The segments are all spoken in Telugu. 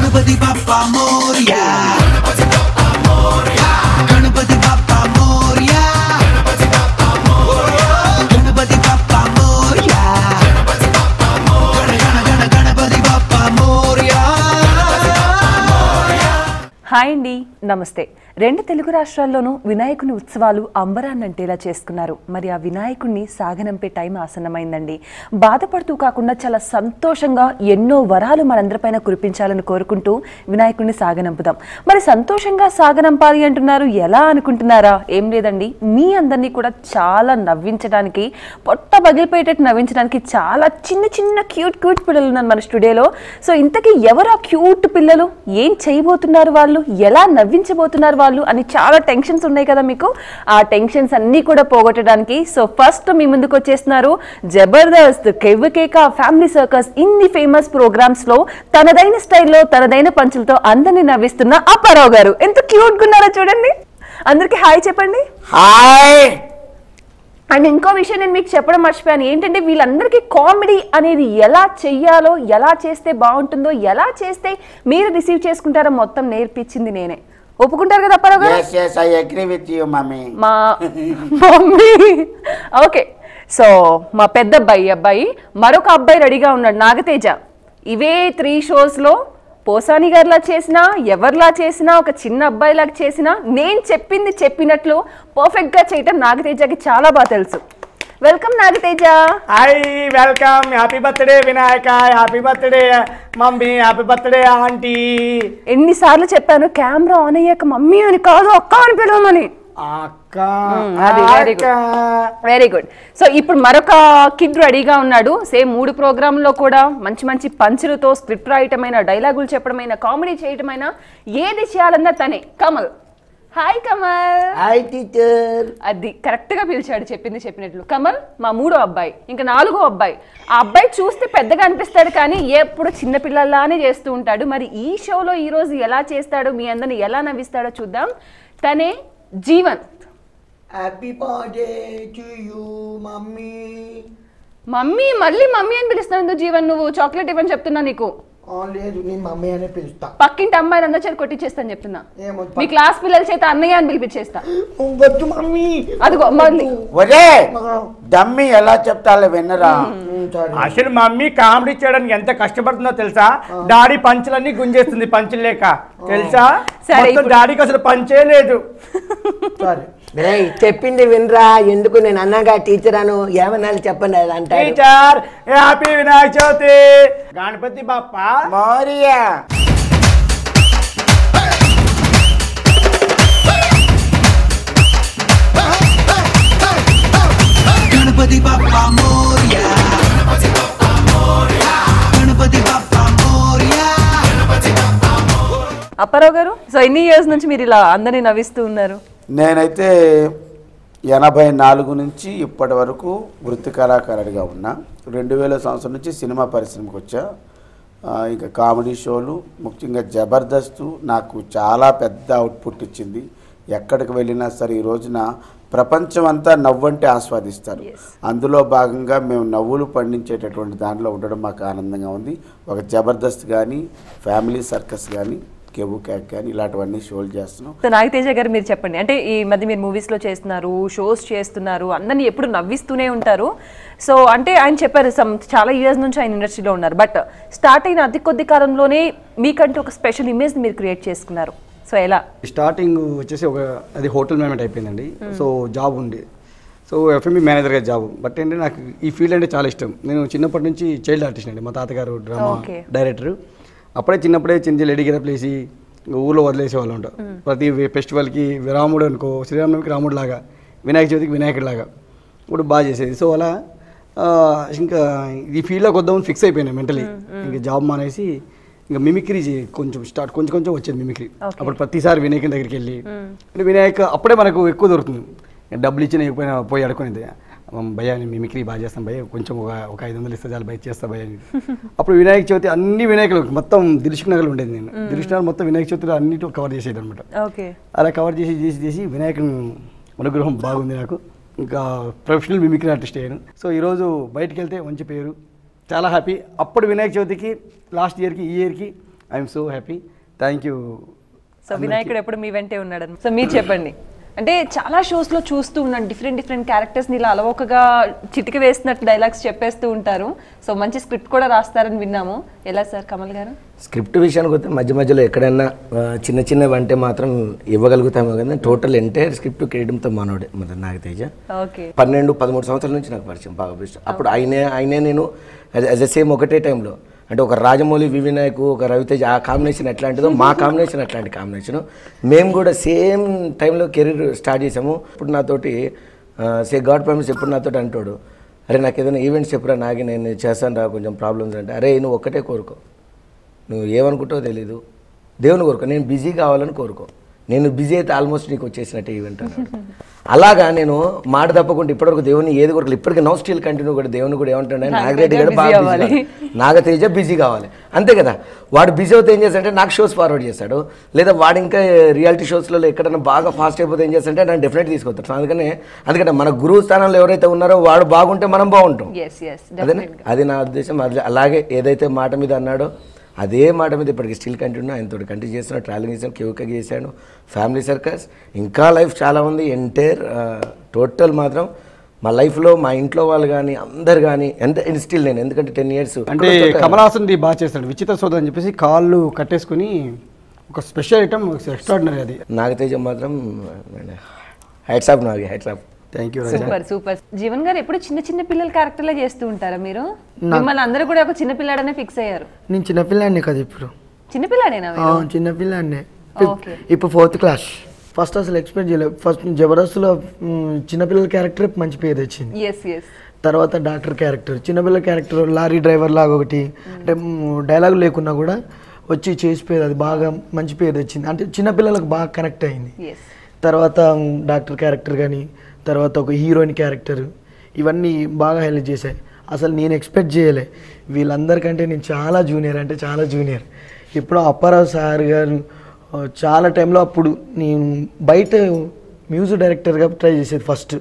गणपति बप्पा मोरया गणपति बप्पा मोरया गणपति बप्पा मोरया गणपति बप्पा मोरया गणपति बप्पा मोरया गणपति बप्पा मोरया गणपति बप्पा मोरया। హాయ్ అండి, నమస్తే. రెండు తెలుగు రాష్ట్రాల్లోనూ వినాయకుని ఉత్సవాలు అంబరాన్నంటేలా చేసుకున్నారు. మరి ఆ వినాయకుడిని సాగనంపే టైం ఆసన్నమైందండి. బాధపడుతూ కాకుండా చాలా సంతోషంగా ఎన్నో వరాలు మనందరిపైన కురిపించాలని కోరుకుంటూ వినాయకుడిని సాగనంపుదాం. మరి సంతోషంగా సాగనంపాలి అంటున్నారు, ఎలా అనుకుంటున్నారా? ఏం లేదండి, మీ అందరినీ కూడా చాలా నవ్వించడానికి, పొట్ట పగిలిపోయేటట్టు నవ్వించడానికి చాలా చిన్న చిన్న క్యూట్ పిల్లలు ఉన్నారు మన స్టూడియోలో. సో ఇంతకీ ఎవరు ఆ క్యూట్ పిల్లలు, ఏం చేయబోతున్నారు వాళ్ళు, ఎలా నవ్వించబోతున్నారు వాళ్ళు అని చాలా టెన్షన్స్ ఉన్నాయి కదా మీకు. ఆ టెన్షన్స్ అన్ని కూడా పోగొట్టడానికి సో ఫస్ట్ మీ ముందుకు వచ్చేస్తున్నారు జబర్దస్త్, కెవ్వకేక, ఫ్యామిలీ సర్కస్ ఇన్ని ఫేమస్ ప్రోగ్రామ్స్ లో తనదైన స్టైల్లో తనదైన పంచులతో అందరినీ నవ్విస్తున్న అప్పారావు గారు. ఎంత క్యూట్ గా ఉన్నారో చూడండి. అందరికి హాయ్ చెప్పండి. హాయ్. అండ్ ఇంకో విషయం నేను మీకు చెప్పడం మర్చిపోయాను. ఏంటంటే వీళ్ళందరికీ కామెడీ అనేది ఎలా చెయ్యాలో, ఎలా చేస్తే బాగుంటుందో, ఎలా చేస్తే మీరు రిసీవ్ చేసుకుంటారో మొత్తం నేర్పించింది నేనే. ఒప్పుకుంటారు కదా అప్పారావు గారు? yes yes I agree with you mummy. మా మమ్మీ ఓకే. సో మా పెద్ద అబ్బాయి మరొక అబ్బాయి రెడీగా ఉన్నాడు, నాగతేజ. ఇవే 3 షోస్లో పోసాని గారిలా చేసినా, ఎవరిలా చేసినా, ఒక చిన్న అబ్బాయిలాగా చేసినా నేను చెప్పింది చెప్పినట్లు పర్ఫెక్ట్గా చేయటం నాగతేజకి చాలా బాగా తెలుసు. Welcome Nagateja. Hi, welcome. Happy birthday Vinayaka, happy birthday mummy, happy birthday aunty. ఎన్నిసార్లు చెప్పాను కెమెరా ఆన్ అయ్యాక మమ్మీ అని కాదు అక్క అని పిలవమని. Very good. సో ఇప్పుడు మరొక కిడ్ రెడీగా ఉన్నాడు. సేమ్ 3 ప్రోగ్రాంలో కూడా మంచి మంచి పంచులతో స్క్రిప్ట్ రాయటమైన, డైలాగులు చెప్పడమైన, కామెడీ చేయటమైన, ఏది చేయాలన్నా తనే. Kamal. Hi Kamal. Hi teacher. అది కరెక్ట్ గా పిలిచాడు, చెప్పింది చెప్పినట్లు. కమల్ మా 3వ అబ్బాయి, ఇంకా 4వ అబ్బాయి. ఆ అబ్బాయి చూస్తే పెద్దగా అనిపిస్తాడు కానీ ఎప్పుడు చిన్నపిల్లల్లానే చేస్తూ ఉంటాడు. మరి ఈ షోలో ఈ రోజు ఎలా చేస్తాడో, మీ అందరిని ఎలా నవ్విస్తాడో చూద్దాం. తనే Jeevan. Happy birthday to you mummy. Mummy మళ్ళీ మమ్మీ అని పిలుస్తున్నావు జీవన్? నువ్వు చాక్లెట్ ఇవ్వని చెప్తున్నా నీకు. లేదు, నేను మమ్మీ అనే పిలుస్తా. పక్కింటి అమ్మాయిని అందరి చేత కొట్టించేస్తాను చెప్తున్నా. మీ క్లాస్ పిల్లల చేత అన్నయ్య అని పిలిపించేస్తా. వద్దు మమ్మీ. అదిగో మళ్ళీ ఒరే డమ్మీ ఎలా చెప్తాలే విన్నరా. అసలు మమ్మీ కామెడీ చేయడానికి ఎంత కష్టపడుతుందో తెలుసా? డాడీ పంచులన్నీ గుంజేస్తుంది పంచులు లేక, తెలుసా? డాడీకి అసలు పంచే లేదు. చెప్పింది వినరా, ఎందుకు నేను అన్నగా టీచర్ అను ఏమన్నా చెప్పండి అంటే. Teacher happy Vinayaka Chavithi. గణపతి బప్పా మోరియా. गणपति बप्पा मोरया गणपति बप्पा मोरया गणपति बप्पा मोरया गणपति बप्पा मोरया। అప్పారావు గారు, సో ఎన్ని ఇయర్స్ నుంచి మీరు ఇలా అందరినీ నవ్విస్తూ ఉన్నారు? నేనైతే 84 నుంచి ఇప్పటి వరకు వృత్తి కళాకారుడిగా ఉన్నా. 2000 సంవత్సరం నుంచి సినిమా పరిశ్రమకు వచ్చా. ఇంకా కామెడీ షోలు, ముఖ్యంగా జబర్దస్త్ నాకు చాలా పెద్ద అవుట్పుట్ ఇచ్చింది. ఎక్కడికి వెళ్ళినా సరే ఈ రోజున ప్రపంచం అంతా నవ్వంటే ఆస్వాదిస్తారు. అందులో భాగంగా మేము నవ్వులు పండించేటటువంటి దాంట్లో ఉండడం మాకు ఆనందంగా ఉంది. ఒక జబర్దస్త్ కానీ, ఫ్యామిలీ సర్కస్ కానీ, కేబు క్యాక్ కానీ ఇలాంటివన్నీ షోలు చేస్తున్నాం. నాగతేజ గారు మీరు చెప్పండి. అంటే ఈ మధ్య మీరు మూవీస్లో చేస్తున్నారు, షోస్ చేస్తున్నారు, అందరినీ ఎప్పుడు నవ్విస్తూనే ఉంటారు. సో అంటే ఆయన చెప్పారు చాలా ఇయర్స్ నుంచి ఆయన ఇండస్ట్రీలో ఉన్నారు. బట్ స్టార్ట్ అయిన అతి కొద్ది కాలంలోనే మీకంటూ ఒక స్పెషల్ ఇమేజ్ మీరు క్రియేట్ చేసుకున్నారు. సో ఎలా? స్టార్టింగ్ వచ్చేసి అది హోటల్ మేనేజ్మెంట్ అయిపోయిందండి. సో జాబ్ ఉంది, సో ఎఫ్ఎంబి మేనేజర్గా జాబ్. బట్ ఏంటంటే నాకు ఈ ఫీల్డ్ అంటే చాలా ఇష్టం. నేను చిన్నప్పటి నుంచి చైల్డ్ ఆర్టిస్ట్ అండి. మా తాతగారు డ్రామా డైరెక్టర్. అప్పుడే చిన్నప్పుడే చిన్న లేడీ గెటప్ వేసి ఊళ్ళో వదిలేసే వాళ్ళు ఉంటాం. ప్రతి ఫెస్టివల్కి రాముడు అనుకో, శ్రీరాముడికి రాముడు లాగా, వినాయక చవితికి వినాయకుడి లాగా ఇప్పుడు బాగా చేసేది. సో అలా ఇంకా ఈ ఫీల్డ్లోకి వద్దామని ఫిక్స్ అయిపోయినా మెంటలీ. ఇంకా జాబ్ మానేసి ఇంకా మిమిక్రీ కొంచెం కొంచెం వచ్చేది మిమిక్రీ. అప్పుడు ప్రతిసారి వినాయకుని దగ్గరికి వెళ్ళి, అంటే వినాయక అప్పుడే మనకు ఎక్కువ దొరుకుతుంది. డబ్బులు ఇచ్చిన పోయి అడుకునేది, భయ్యా నేను మిమిక్రీ బాగా చేస్తాను భయ్య, కొంచెం ఒక 500 ఇస్తే చాలు బయట చేస్తా భయ్య. అప్పుడు వినాయక చవితి అన్ని వినాయకులు మొత్తం దిల్సుఖ్ నగర్లో ఉండేది. నేను దిల్సుఖ్ నగర్ మొత్తం వినాయక చవితిలో అన్నిటి కవర్ చేసేది అనమాట. అలా కవర్ చేసి వినాయకుని అనుగ్రహం బాగుంది నాకు. ఇంకా ప్రొఫెషనల్ మిమిక్రీ ఆర్టిస్ట్ అయ్యాను. సో ఈరోజు బయటకు వెళ్తే మంచి పేరు, చాలా హ్యాపీ. అప్పుడు వినాయక చవితికి లాస్ట్ ఇయర్కి ఈ ఇయర్కి I'm so happy. Thank you. So వినాయకుడు ఎప్పుడు మీ వెంటే ఉన్నాడు. సో మీరు చెప్పండి, అంటే చాలా షోస్లో చూస్తూ ఉన్నాను డిఫరెంట్ క్యారెక్టర్స్ని ఇలా అలవోకగా చిటిక వేసినట్టు డైలాగ్స్ చెప్పేస్తూ ఉంటారు. సో మంచి స్క్రిప్ట్ కూడా రాస్తారని విన్నాము. ఎలా సార్ కమల్ గారు? స్క్రిప్ట్ విషయానికి వస్తే మధ్యలో ఎక్కడైనా చిన్నవి అంటే మాత్రం ఇవ్వగలుగుతాము కదా. టోటల్ ఎంటైర్ స్క్రిప్ట్ క్రియేటివ్తో మనోడే మన నాగతేజ. ఓకే. 12-13 సంవత్సరాల నుంచి నాకు పరిచయం బాగా బెస్ట్. అప్పుడు ఆయనే నేను యాజ్ ఎ సేమ్ ఒకటే టైంలో, అంటే ఒక రాజమౌళి వినాయక్ ఒక రవితేజ ఆ కాంబినేషన్ ఎట్లాంటిదో మా కాంబినేషన్ అట్లాంటి కాంబినేషను. మేము కూడా సేమ్ టైంలో కెరీర్ స్టార్ట్ చేసాము. ఇప్పుడు నాతోటి గాడ్ ప్రామిస్ ఎప్పుడు నాతోటి అంటాడు, అరే నాకు ఏదైనా ఈవెంట్స్ చెప్పురా నాగి నేను చేస్తాను రా కొంచెం ప్రాబ్లమ్స్ అంటే, అరే నువ్వు ఒక్కటే కోరుకో, నువ్వు ఏమనుకుంటావో తెలీదు, దేవుని కోరుకో, నేను బిజీ కావాలని కోరుకో, నేను బిజీ అయితే ఆల్మోస్ట్ నీకు వచ్చేసినట్టే ఈవెంట్ అన్నాడు. అలాగా నేను మాట తప్పకుండా ఇప్పటివరకు దేవుని ఏది కొరకు ఇప్పటికీ నో స్టిల్ కంటిన్యూ కూడా దేవుని కూడా ఏమంటాడు, నాగరెడ్డి గారు బాగా బిజీ, నాగతేజ బిజీ కావాలి అంతే కదా. వాడు బిజీ అవుతే ఏం చేస్తాడంటే నాకు షోస్ ఫార్వర్డ్ చేస్తాడు, లేదా వాడు ఇంకా రియాలిటీ షోస్లలో ఎక్కడైనా బాగా ఫాస్ట్ అయిపోతే ఏం చేస్తాడంటే నన్ను డెఫినెట్ తీసుకొస్తాడు. అందుకనే మన గురువు స్థానంలో ఎవరైతే ఉన్నారో వాడు బాగుంటే మనం బాగుంటాం. అదే అది నా ఉద్దేశం. అలాగే ఏదైతే మాట మీద అన్నాడో అదే మాట మీద ఇప్పటికి స్టిల్ కంటిన్యూ, ఆయనతో కంటిన్యూ చేస్తున్నాను. ట్రావెలింగ్ చేసాను, కేవకగా చేశాను, ఫ్యామిలీ సర్కస్, ఇంకా లైఫ్ చాలా ఉంది. ఎంటైర్ టోటల్ మాత్రం మా లైఫ్లో మా ఇంట్లో వాళ్ళు కానీ అందరు కానీ ఎంత స్టిల్ నేను ఎందుకంటే 10 years అంటే కమల్ హాసన్ బాగా చేస్తాడు. విచిత్ర సోదరు అని చెప్పేసి కాళ్ళు కట్టేసుకుని ఒక స్పెషల్ ఐటమ్ ఎక్స్ట్రాడినరీ అది. నాగతేజ మాత్రం hats off Nagi, hats off. Thank you. Super. Jeevan గారు ఎప్పుడు చిన్న పిల్లల క్యారెక్టర్లే చేస్తూ ఉంటారా మీరు? మిమ్మల్ని అందరూ కూడా ఒక చిన్న పిల్లాడనే ఫిక్స్ అయ్యారు. నేను చిన్నపిల్లాడినే కదా ఇప్పుడు. చిన్నపిల్లాడేనా? చిన్నపిల్లాడినే. ఇప్పుడు 4th class. ఫస్ట్ అసలు ఎక్స్పెక్ట్ చేయలేదు. ఫస్ట్ జబర్దస్త్లో చిన్నపిల్లల క్యారెక్టర్ మంచి పేరు తెచ్చింది. తర్వాత డాక్టర్ క్యారెక్టర్, చిన్నపిల్లల క్యారెక్టర్ లారీ డ్రైవర్ లాగా ఒకటి, అంటే డైలాగ్ లేకున్నా కూడా వచ్చి చేసిపోయేది, అది బాగా మంచి పేరు తెచ్చింది. అంటే చిన్నపిల్లలకు బాగా కనెక్ట్ అయింది. తర్వాత డాక్టర్ క్యారెక్టర్ కానీ, తర్వాత ఒక హీరోయిన్ క్యారెక్టర్, ఇవన్నీ బాగా హైలైట్ చేశాయి. అసలు నేను ఎక్స్పెక్ట్ చేయలే. వీళ్ళందరికంటే నేను చాలా జూనియర్. ఇప్పుడు అప్పారావు సార్ గారు చాలా టైంలో అప్పుడు నేను బయట మ్యూజిక్ డైరెక్టర్గా ట్రై చేసేది. ఫస్ట్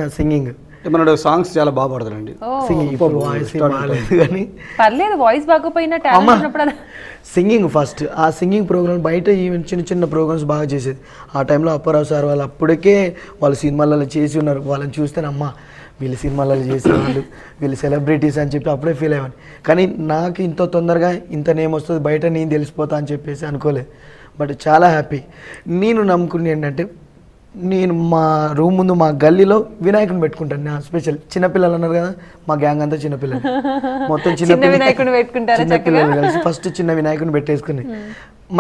నా సింగింగ్ మన సాంగ్స్ చాలా బాగా పాడతారండి. ఇప్పుడు వాయిస్ బాగాలేదు కానీ పర్లేదు, వాయిస్ బాగోపోయినా టాలెంట్ ఉన్నప్పుడు సింగింగ్ ఫస్ట్. ఆ సింగింగ్ ప్రోగ్రామ్ బయట ఈవెంట్ చిన్న ప్రోగ్రామ్స్ బాగా చేసేది. ఆ టైంలో అప్పారావు సార్ వాళ్ళు అప్పటికే వాళ్ళు సినిమాలలో చేసి ఉన్నారు. వాళ్ళని చూస్తేనే అమ్మ వీళ్ళు సినిమాలలో చేసేవాళ్ళు, వీళ్ళు సెలబ్రిటీస్ అని చెప్పి అప్పుడే ఫీల్ అయ్యాను. కానీ నాకు ఇంత తొందరగా ఇంత నేమ్ వస్తుంది బయట నేను తెలిసిపోతా అని చెప్పేసి అనుకోలేదు. బట్ చాలా హ్యాపీ. నేను నమ్ముకుని ఏంటంటే నేను మా రూమ్ ముందు మా గల్లీలో వినాయకుని పెట్టుకుంటాను. నా స్పెషల్ చిన్నపిల్లలు అన్నారు కదా, మా గ్యాంగ్ అంతా చిన్నపిల్లలు, మొత్తం చిన్నపిల్లలు కలిసి ఫస్ట్ చిన్న వినాయకుని పెట్టేసుకుని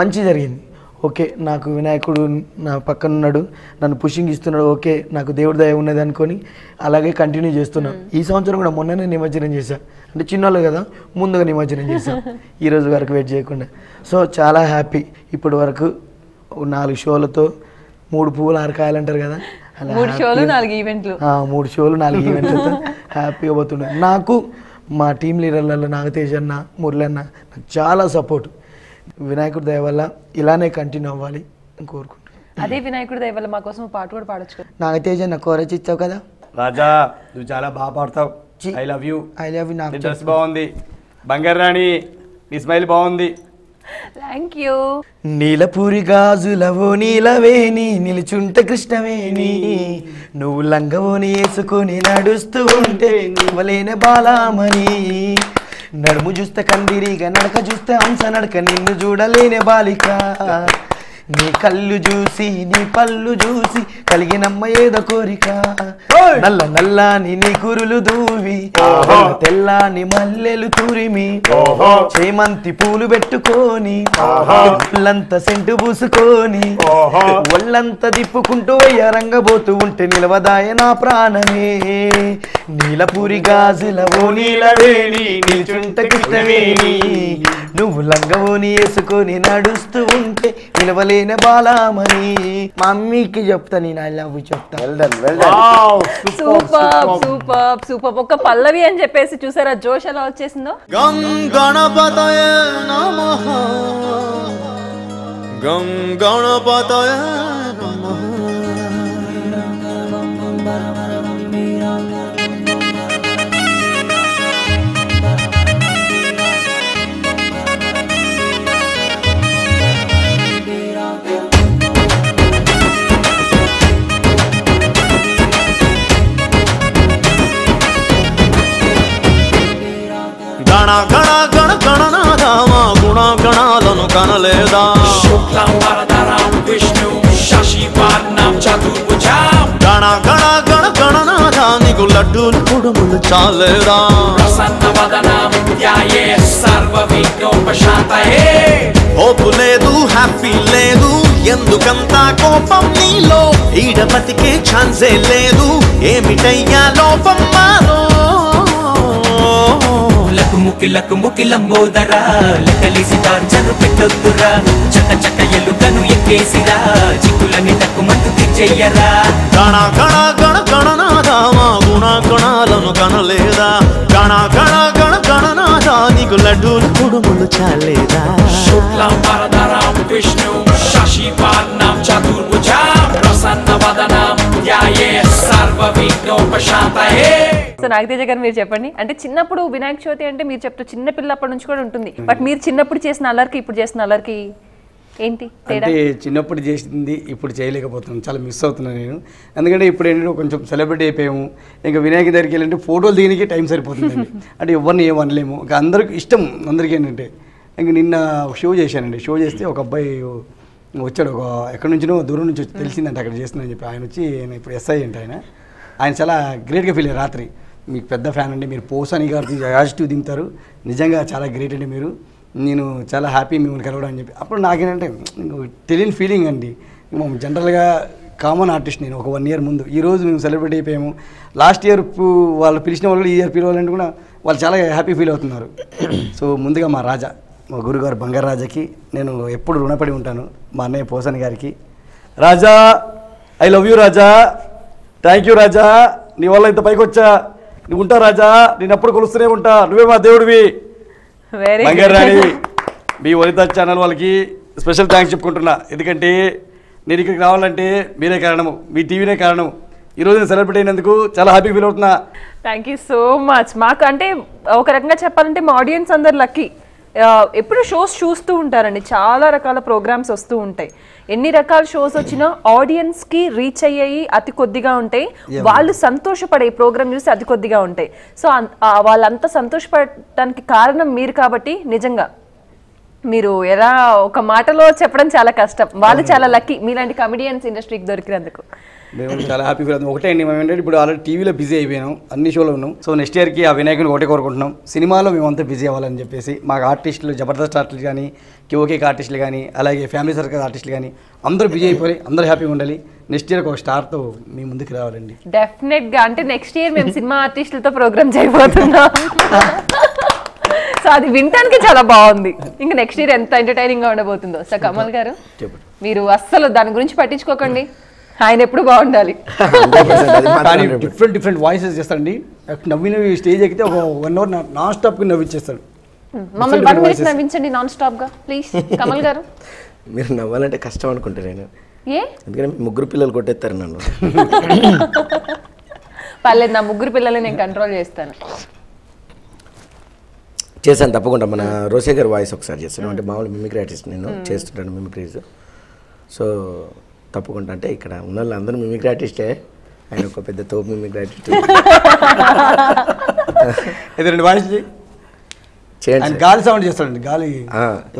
మంచి జరిగింది. ఓకే నాకు వినాయకుడు నా పక్కన ఉన్నాడు, నన్ను పుషింగ్ ఇస్తున్నాడు, ఓకే నాకు దేవుడి దయ ఉన్నది అనుకొని అలాగే కంటిన్యూ చేస్తున్నాం. ఈ సంవత్సరం కూడా మొన్ననే నిమజ్జనం చేశాను. అంటే చిన్నోళ్ళు కదా ముందుగా నిమజ్జనం చేశాం, ఈరోజు వరకు వెయిట్ చేయకుండా. సో చాలా హ్యాపీ. ఇప్పటి వరకు 4 షోలతో 3 పువ్వులు 6 కాయలు అంటారు కదా, 3 షోలు 4 ఈవెంట్లు, 3 షోలు 4 ఈవెంట్లతో హ్యాపీగా పోతున్నాను. నాకు మా టీం లీడర్లలో నాగతేజ్ అన్న, మురళి అన్న నాకు చాలా సపోర్ట్. వినాయకుడి దయ వల్ల ఇలానే కంటిన్యూ అవ్వాలి అని కోరుకుంటున్నాను. అదే వినాయకుడి దయ వల్ల మా కోసం పాట కూడా పాడొచ్చు కదా. నాగతేజ్ అన్న కోరచి ఇచ్చావు కదా. రాజా నువ్వు చాలా బాగా పాడతావు. I love you. నాకు డ్రెస్ బాగుంది, బంగారు రాణి నీ స్మైల్ బాగుంది. Thank you. నీలపూరి గాజులవో నీలవేణి నిలుచుంట కృష్ణవేణి, నువ్వు లంగవోని వేసుకొని నడుస్తూ ఉంటే నీవలేని బాలామణి, నడుము చూస్తే కందిరిగా నడక చూస్తే హంస నడక, నిన్ను చూడలేని బాలిక, నీ కళ్ళు చూసి నీ పళ్ళు చూసి కలిగినమ్మ ఏదో కోరిక, నల్లని నీ కురులు దూవి తెల్లని మల్లెలు తురిమి, చేమంతి పూలు పెట్టుకొని ఒళ్ళంతా సెంటు పూసుకొని ఒళ్ళంతా దిప్పుకుంటూ రంగబోతూ ఉంటే నిలవదాయ నా ప్రాణమే, నీలపూరి గాజులవో నీలవేణి నిల్చుంట కృష్ణవేణి, నువ్వు లంగవోని వేసుకొని నడుస్తూ ఉంటే నిలవలేని బాలామణి. మా మమ్మీకి చెప్తా నేను ఐ లవ్ యూ చెప్తా. సూపర్. ఒక్క పల్లవి అని చెప్పేసి చూసారా జోష్ ఎలా వచ్చేసిందో. గం గణపతయ నమః, గం గణపతయ నమః. కనలేదా గణ గణ గణ గణనాథ నీకు లడ్డూలు కుడుములు చాలేదా హోపు లేదు హ్యాపీ లేదు ఎందుకంత కోపం నీలో ఈడ బతికే ఛాన్సే లేదు ఏమిటయ్యా లోపం మాలో లకు ముకి లంబోదరా లకలిసి టార్చరు పెట్టొద్దురా చక చక ఎలుకను ఎక్కేసిరా చిక్కులని తక్కు మత్తు తెచ్చెయ్యరా గణ గణ గణ గణనాథ మా గుణ గణాలను కనలేదా గణ గణ గణ గణనాథ నీకు లడ్డూలు కుడుములు చాలేదా శుక్లం వరదరం విష్ణు శశివర్ణం చతుర్భుజం ప్రసన్నవదనం ధ్యాయే సర్వ విఘ్నోపశాంతయే. సో నాగతేజ గారు మీరు చెప్పండి, అంటే చిన్నప్పుడు వినాయక చవితి అంటే మీరు చెప్తారు చిన్న పిల్లప్పటి నుంచి కూడా ఉంటుంది, బట్ మీరు చిన్నప్పుడు చేసిన అల్లరికి ఇప్పుడు చేసిన అల్లరికి ఏంటి తేడా? అంటే చిన్నప్పుడు చేసింది ఇప్పుడు చేయలేకపోతున్నాను, చాలా మిస్ అవుతున్నాను నేను. ఎందుకంటే ఇప్పుడు ఏంటంటే కొంచెం సెలబ్రిటీ అయిపోయాము, ఇంకా వినాయక దగ్గరికి వెళ్ళంటే ఫోటోలు దీనికి టైం సరిపోతుందండి. అంటే ఎవరిని ఏమనలేము, ఇంకా అందరికి ఇష్టం. అందరికీ ఏంటంటే ఇంక నిన్న షో చేశానండి. షో చేస్తే ఒక అబ్బాయి వచ్చాడు, ఒక ఎక్కడి నుంచినో దూరం నుంచి వచ్చి తెలిసిందంటే అక్కడ చేస్తుందని చెప్పి. ఆయన వచ్చి ఇప్పుడు ఎస్ఐ అంటే ఆయన చాలా గ్రేట్గా ఫీల్ అయ్యారు. రాత్రి మీకు పెద్ద ఫ్యాన్ అండి, మీరు పోసాని గారు యాజిటివ్ దింపుతారు, నిజంగా చాలా గ్రేట్ అండి మీరు, నేను చాలా హ్యాపీ మిమ్మల్ని కలవడం అని చెప్పి. అప్పుడు నాకేంటంటే తెలియని ఫీలింగ్ అండి. జనరల్గా కామన్ ఆర్టిస్ట్ నేను ఒక 1 year ముందు. ఈరోజు మేము సెలబ్రేట్ అయిపోయాము. లాస్ట్ ఇయర్ వాళ్ళు పిలిచిన వాళ్ళు ఈ ఇయర్ పిలవాలంటే కూడా వాళ్ళు చాలా హ్యాపీ ఫీల్ అవుతున్నారు. సో ముందుగా మా రాజా, మా గురుగారు బంగారు రాజాకి నేను ఎప్పుడు రుణపడి ఉంటాను. మా అన్నయ్య పోసాని గారికి, Raja I love you Raja, thank you Raja, నీ వల్ల ఇంత పైకి వచ్చా, నువ్వు ఉంటా రాజా, నేను ఎప్పుడు కొలుస్తూనే ఉంటా, నువ్వే మా దేవుడివి. బంగారు రాణి మీ వనిత ఛానల్ వాళ్ళకి స్పెషల్ థ్యాంక్స్ చెప్పుకుంటున్నా. ఎందుకంటే నేను ఇక్కడికి రావాలంటే మీరే కారణము, మీ టీవీనే కారణం. ఈరోజు నేను సెలబ్రేట్ అయినందుకు చాలా హ్యాపీ ఫీల్ అవుతున్నా. Thank you so much. మాకు అంటే ఒక రకంగా చెప్పాలంటే మా ఆడియన్స్ అందరు లక్కీ. ఎప్పుడు షోస్ చూస్తూ ఉంటారండి, చాలా రకాల ప్రోగ్రామ్స్ వస్తూ ఉంటాయి. ఎన్ని రకాల షోస్ వచ్చినా ఆడియన్స్కి రీచ్ అయ్యాయి అతి కొద్దిగా ఉంటాయి, వాళ్ళు సంతోషపడే ప్రోగ్రామ్ చూసి అతి కొద్దిగా ఉంటాయి. సో వాళ్ళంతా సంతోషపడటానికి కారణం మీరు కాబట్టి నిజంగా మీరు ఎలా ఒక మాటలో చెప్పడం చాలా కష్టం. వాళ్ళు చాలా లక్కీ మీలాంటి కమెడియన్స్ ఇండస్ట్రీకి దొరికినందుకు. మేము చాలా హ్యాపీ ఫీల్ అవుతుంది. ఒకటే అండి, మేము ఏంటంటే ఇప్పుడు ఆల్రెడీ టీవీలో బిజీ అయిపోయాం, అన్ని షోలో ఉన్నాం. సో నెక్స్ట్ ఇయర్కి ఆ వినాయకుని ఒకటే కోరుకుంటున్నాం, సినిమాలో మేమంతా బిజీ అవ్వాలని చెప్పేసి. మాకు ఆర్టిస్టులు, జబర్దస్త్ ఆర్టిస్టులు కానీ, కేఓకేకి ఆర్టిస్టులు కానీ, అలాగే ఫ్యామిలీ సర్కల్ ఆర్టిస్టులు కానీ అందరూ బిజీ అయిపోయి అందరూ హ్యాపీగా ఉండాలి. నెక్స్ట్ ఇయర్ ఒక స్టార్తో మీ ముందుకు రావాలండి. డెఫినెట్గా, అంటే నెక్స్ట్ ఇయర్ మేము సినిమా ఆర్టిస్టులతో ప్రోగ్రామ్ చేయబోతున్నాం. సో అది వినటానికి చాలా బాగుంది. ఇంకా నెక్స్ట్ ఇయర్ ఎంత ఎంటర్టైనింగ్ గా ఉండబోతుందో. సో కమల్ గారు మీరు అస్సలు దాని గురించి పట్టించుకోకండి, ఆయన ఎప్పుడు బాగుండాలి. కానీ డిఫరెంట్ వాయిసెస్ చేస్తాడండి. నవ్విన స్టేజ్ ఎక్కితే ఒక 1 hour నాన్ స్టాప్ గా నవ్విచ్చేస్తాడు. మమ్మల్ని 1 minute నవ్వించండి నాన్ స్టాప్ గా ప్లీజ్. కమల్ గారు మీరు నవ్వాలంటే కష్టం అనుకుంటా నేను, ఏ ఎందుకంటే 3 పిల్లలు కొట్టేస్తారు నన్ను. పర్లేదు, నా 3 పిల్లల్ని నేను కంట్రోల్ చేస్తాను. చేశాను తప్పకుండా. మన రోసే గారి వాయిస్ ఒకసారి చేస్తాను, అంటే మామూలు మిమిక్రీ ఆర్టిస్ట్ నేను చేస్తుంటాను మిమిక్రీస్. సో తప్పకుండా, అంటే ఇక్కడ ఉన్న వాళ్ళందరూ మిమిక్రీ ఆర్టిస్టే, ఆయన ఒక పెద్ద తోపు మిమిక్రీ ఆర్టిస్ట్. ఎదురండి వాయిస్ చేయండి. గాలి సౌండ్ చేస్తాడండి, గాలి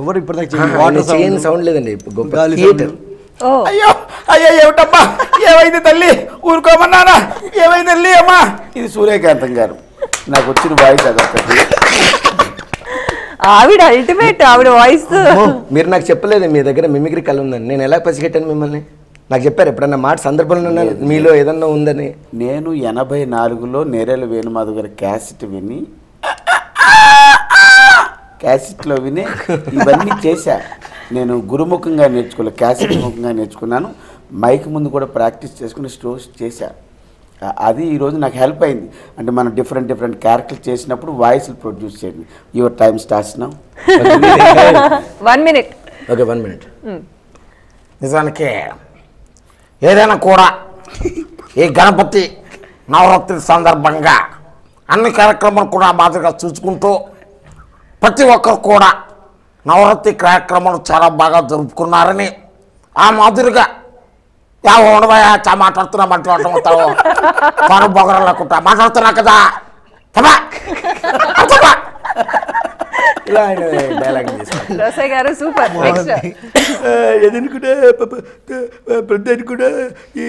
ఎవరు ఇప్పటిదాకా చేయని సౌండ్ లేదండి, గొప్ప గాలి థియేటర్. అయ్యో అయ్యో ఏమిటమ్మా, ఏమైంది తల్లి, ఊరుకోమన్నానా, ఏమైంది తల్లి అమ్మా. ఇది సూర్యకాంతం గారు, నాకు వచ్చిన వాయిస్ అదొకటి. ఆవిడ అల్టిమేట్, ఆవిడ వాయిస్. మీరు నాకు చెప్పలేదు మీ దగ్గర మిమిక్రీ కళ ఉందని, నేను ఎలా పసిగట్టాను మిమ్మల్ని? నాకు చెప్పారు ఎప్పుడన్నా మాట సందర్భంలో మీలో ఏదన్నా ఉందని? నేను 84లో నేరేళ్ళ వేణుమాధవ్ గారి క్యాసెట్ విని, క్యాసెట్లో విని ఇవన్నీ చేశా. నేను గురుముఖంగా నేర్చుకోలేదు, క్యాసెట్ ముఖంగా నేర్చుకున్నాను. మైక్ ముందు కూడా ప్రాక్టీస్ చేసుకుని షోస్ చేశా. అది ఈరోజు నాకు హెల్ప్ అయింది. అంటే మనం డిఫరెంట్ క్యారెక్టర్లు చేసినప్పుడు వాయిస్లు ప్రొడ్యూస్ చేయండి. Your time starts now. 1 minute. Okay, 1 minute. నిజానికి ఏదైనా కూడా ఈ గణపతి నవరాత్రి సందర్భంగా అన్ని కార్యక్రమాలు కూడా బాధగా చూసుకుంటూ ప్రతి ఒక్కరు కూడా నవరాత్రి కార్యక్రమాలు చాలా బాగా జరుపుకున్నారని, ఆ మాదిరిగా ఉండవయా మాట్లాడుతున్నా మాట్లాడుతావు పను బొగరలేకుండా మాట్లాడుతున్నా కదా. ఇలా ఆయన డైలాగ్ చేస్తారు. రోసయ్య గారు సూపర్. నెక్స్ట్ ఏదైనా కూడా ప్రతి కూడా ఈ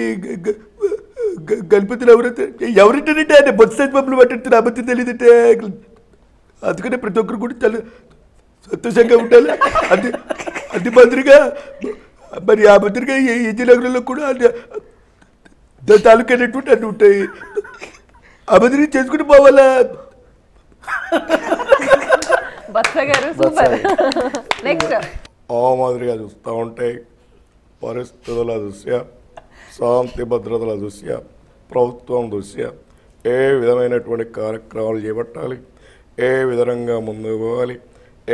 గణపతి ఎవరింటారంటే ఆయన బొత్స పప్పులు పట్టింటారు అబద్ధం తెలియదంటే. అందుకనే ప్రతి ఒక్కరు కూడా చాలా సంతోషంగా ఉండాలి. అది మాదిరిగా మరి ఆ మాదిరిగా ఈ విజయనగరంలో కూడా తాలూకైనటువంటి అన్ని ఉంటాయి. ఆ మాదిరిగా చేసుకుంటూ పోవాలా. బత్స గారు సూపర్. నెక్స్ట్ ఆ మాదిరిగా చూస్తూ ఉంటే పరిస్థితుల దృష్ట్యా, శాంతి భద్రతల దృష్ట్యా, ప్రభుత్వం దృష్ట్యా ఏ విధమైనటువంటి కార్యక్రమాలు చేపట్టాలి, ఏ విధంగా ముందుకు పోవాలి,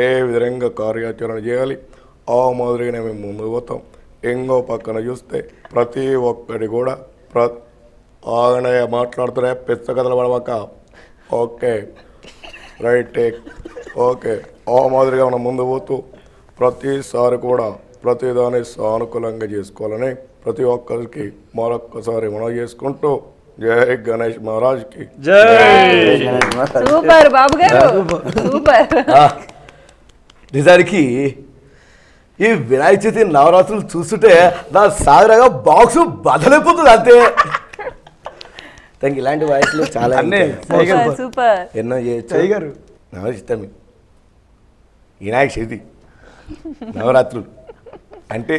ఏ విధంగా కార్యాచరణ చేయాలి, ఆ మాదిరిగానే మేము ముందుకు పోతాం. ఇంకో పక్కన చూస్తే ప్రతి ఒక్కటి కూడా ఆగనే మాట్లాడుతూనే పెద్ద కథలు పడవాక ఓకే రైట్ టేక్ ఓకే ఆ మాదిరిగా మనం ముందు పోతూ ప్రతిసారి కూడా ప్రతిదాన్ని సానుకూలంగా చేసుకోవాలని ప్రతి ఒక్కరికి మరొక్కసారి మనం చేసుకుంటూ జై గణేష్ మహారాజ్కి సూపర్ బాబు గారు సూపర్. నిజానికి ఈ వినాయక చవితి నవరాత్రులు చూస్తుంటే నా సాగరగా బాక్స్ బదలైపోతుంది అంతే. ఇలాంటి వాయిస్లు చాలా సూపర్ ఎన్నో చేయొచ్చు. నమస్తే వినాయక చవితి నవరాత్రులు అంటే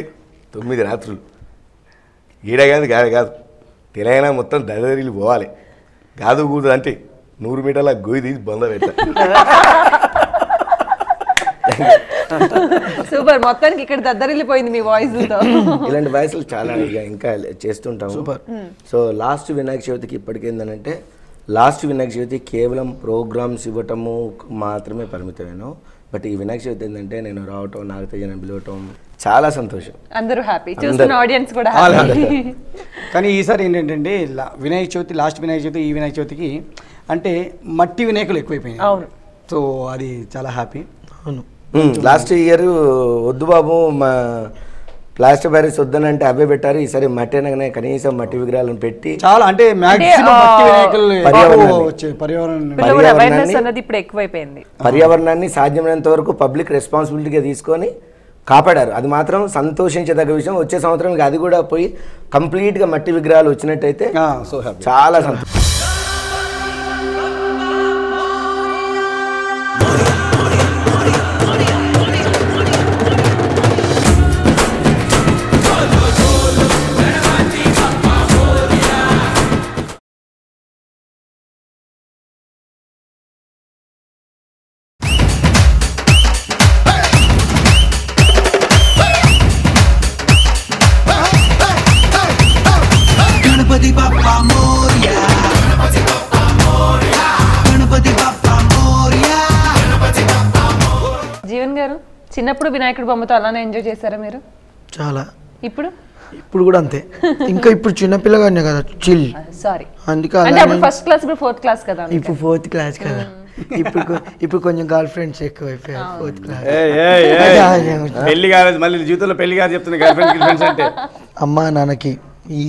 9 రాత్రులు ఈడే కాదు తెలంగాణ మొత్తం దదరిల్లి పోవాలి. కాదు కూడదు అంటే 100 మీటర్ల గొయ్యి తీసి బంద పెట్టాలి. సూపర్. మొత్తానికి ఇక్కడ దద్దరిల్లిపోయింది మీ వాయిస్ తో. ఇలాంటి వాయిస్లు చాలా ఇంకా చేస్తుంటాం. సూపర్. సో లాస్ట్ వినాయక చవితికి ఇప్పటికేందనంటే లాస్ట్ వినాయక చవితి కేవలం ప్రోగ్రామ్స్ ఇవ్వటము మాత్రమే పరిమితమేను. బట్ ఈ వినాయక చవితి ఏంటంటే నేను రావటం, నాగతేజను పిలవటం చాలా సంతోషం. అందరూ హ్యాపీ, చూస్తున్న ఆడియన్స్ కూడా హ్యాపీ. కానీ ఈసారి ఏంటంటే వినాయక చవితి లాస్ట్ వినాయక చవితి ఈ వినాయక చవితికి అంటే మట్టి వినాయకులు ఎక్కువైపోయినాయి. అవును. సో అది చాలా హ్యాపీ. అవును. లాస్ట్ ఇయర్ వద్దు బాబు మా ప్లాస్టర్ బ్యారెస్ వద్దనంటే అవే పెట్టారు. ఈసారి మట్టి అనగానే కనీసం మట్టి విగ్రహాలను పెట్టి చాలా అంటే పర్యావరణాన్ని సాధ్యమైనంత వరకు పబ్లిక్ రెస్పాన్సిబిలిటీగా తీసుకొని కాపాడారు. అది మాత్రం సంతోషించదగ్గ విషయం. వచ్చే సంవత్సరం అది కూడా పోయి కంప్లీట్గా మట్టి విగ్రహాలు వచ్చినట్టయితే చాలా సంతోషం. జీవన్ గారు చిన్నప్పుడు వినాయకుడి బొమ్మతో అలానే ఎంజాయ్ చేశారా మీరు? చాలా. ఇప్పుడు కూడా అంతే. ఇంకా ఇప్పుడు చిన్నపిల్లగానే కదా చిల్. సారీ అందుకే అంటే అప్పుడు ఫస్ట్ క్లాస్ ఇప్పుడు 4th క్లాస్ కదా. ఇప్పుడు 4th క్లాస్ కదా. ఇప్పుడు కొంచెం గర్ల్ ఫ్రెండ్స్ ఎక్కువ అయిపోయారు 4th క్లాస్. పెళ్లి కాలేదు మళ్ళీ జీవితంలో పెళ్లి కాదు చెప్తున్నా గర్ల్ ఫ్రెండ్స్ అంటే. అమ్మా నాన్నకి ఈ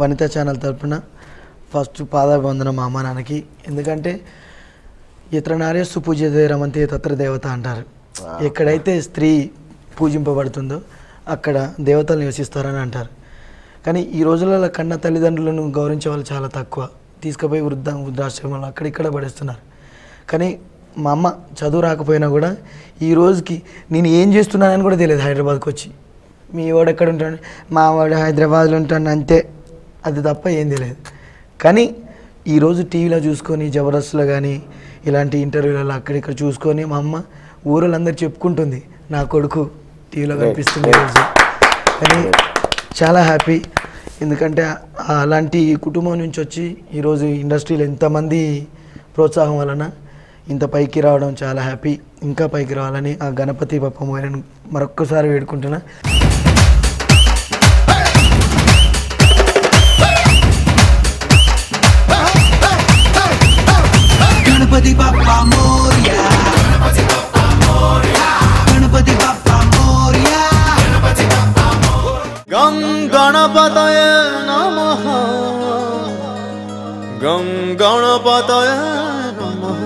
వనితా ఛానల్ తరఫున ఫస్ట్ పాదాభివందనం మా అమ్మ నాన్నకి. ఎందుకంటే ఇతర నార్యస్సు పూజ్యతే రమంతే తత్ర దేవత అంటారు. ఎక్కడైతే స్త్రీ పూజింపబడుతుందో అక్కడ దేవతలు నివసిస్తారని అంటారు. కానీ ఈ రోజులలో కన్న తల్లిదండ్రులను గౌరవించే వాళ్ళు చాలా తక్కువ. తీసుకుపోయి వృద్ధాశ్రమంలో అక్కడిక్కడ పడేస్తున్నారు. కానీ మా అమ్మ చదువు రాకపోయినా కూడా ఈ రోజుకి నేను ఏం చేస్తున్నానని కూడా తెలియదు. హైదరాబాద్కి వచ్చి మీ వాడు ఎక్కడ ఉంటాడు, మా వాడు హైదరాబాద్లో ఉంటాడు అంతే, అది తప్ప ఏం తెలియదు. కానీ ఈరోజు టీవీలో చూసుకొని జబర్దస్త్లో కానీ ఇలాంటి ఇంటర్వ్యూలలో అక్కడిక్కడ చూసుకొని మా అమ్మ ఊరోళ్ళందరూ చెప్పుకుంటుంది నా కొడుకు టీవీలో కనిపిస్తుంది ఈరోజు. కానీ చాలా హ్యాపీ. ఎందుకంటే అలాంటి కుటుంబం నుంచి వచ్చి ఈరోజు ఇండస్ట్రీలో ఎంతమంది ప్రోత్సాహం వలన ఇంత పైకి రావడం చాలా హ్యాపీ. ఇంకా పైకి రావాలని ఆ గణపతి బప్ప మోయలను మరొక్కసారి వేడుకుంటున్నా. గణపతి బప్ప మోరియా, గణపతి బప్ప మోరియా, గం గణపతయ నమః, గం గణపతయ నమః.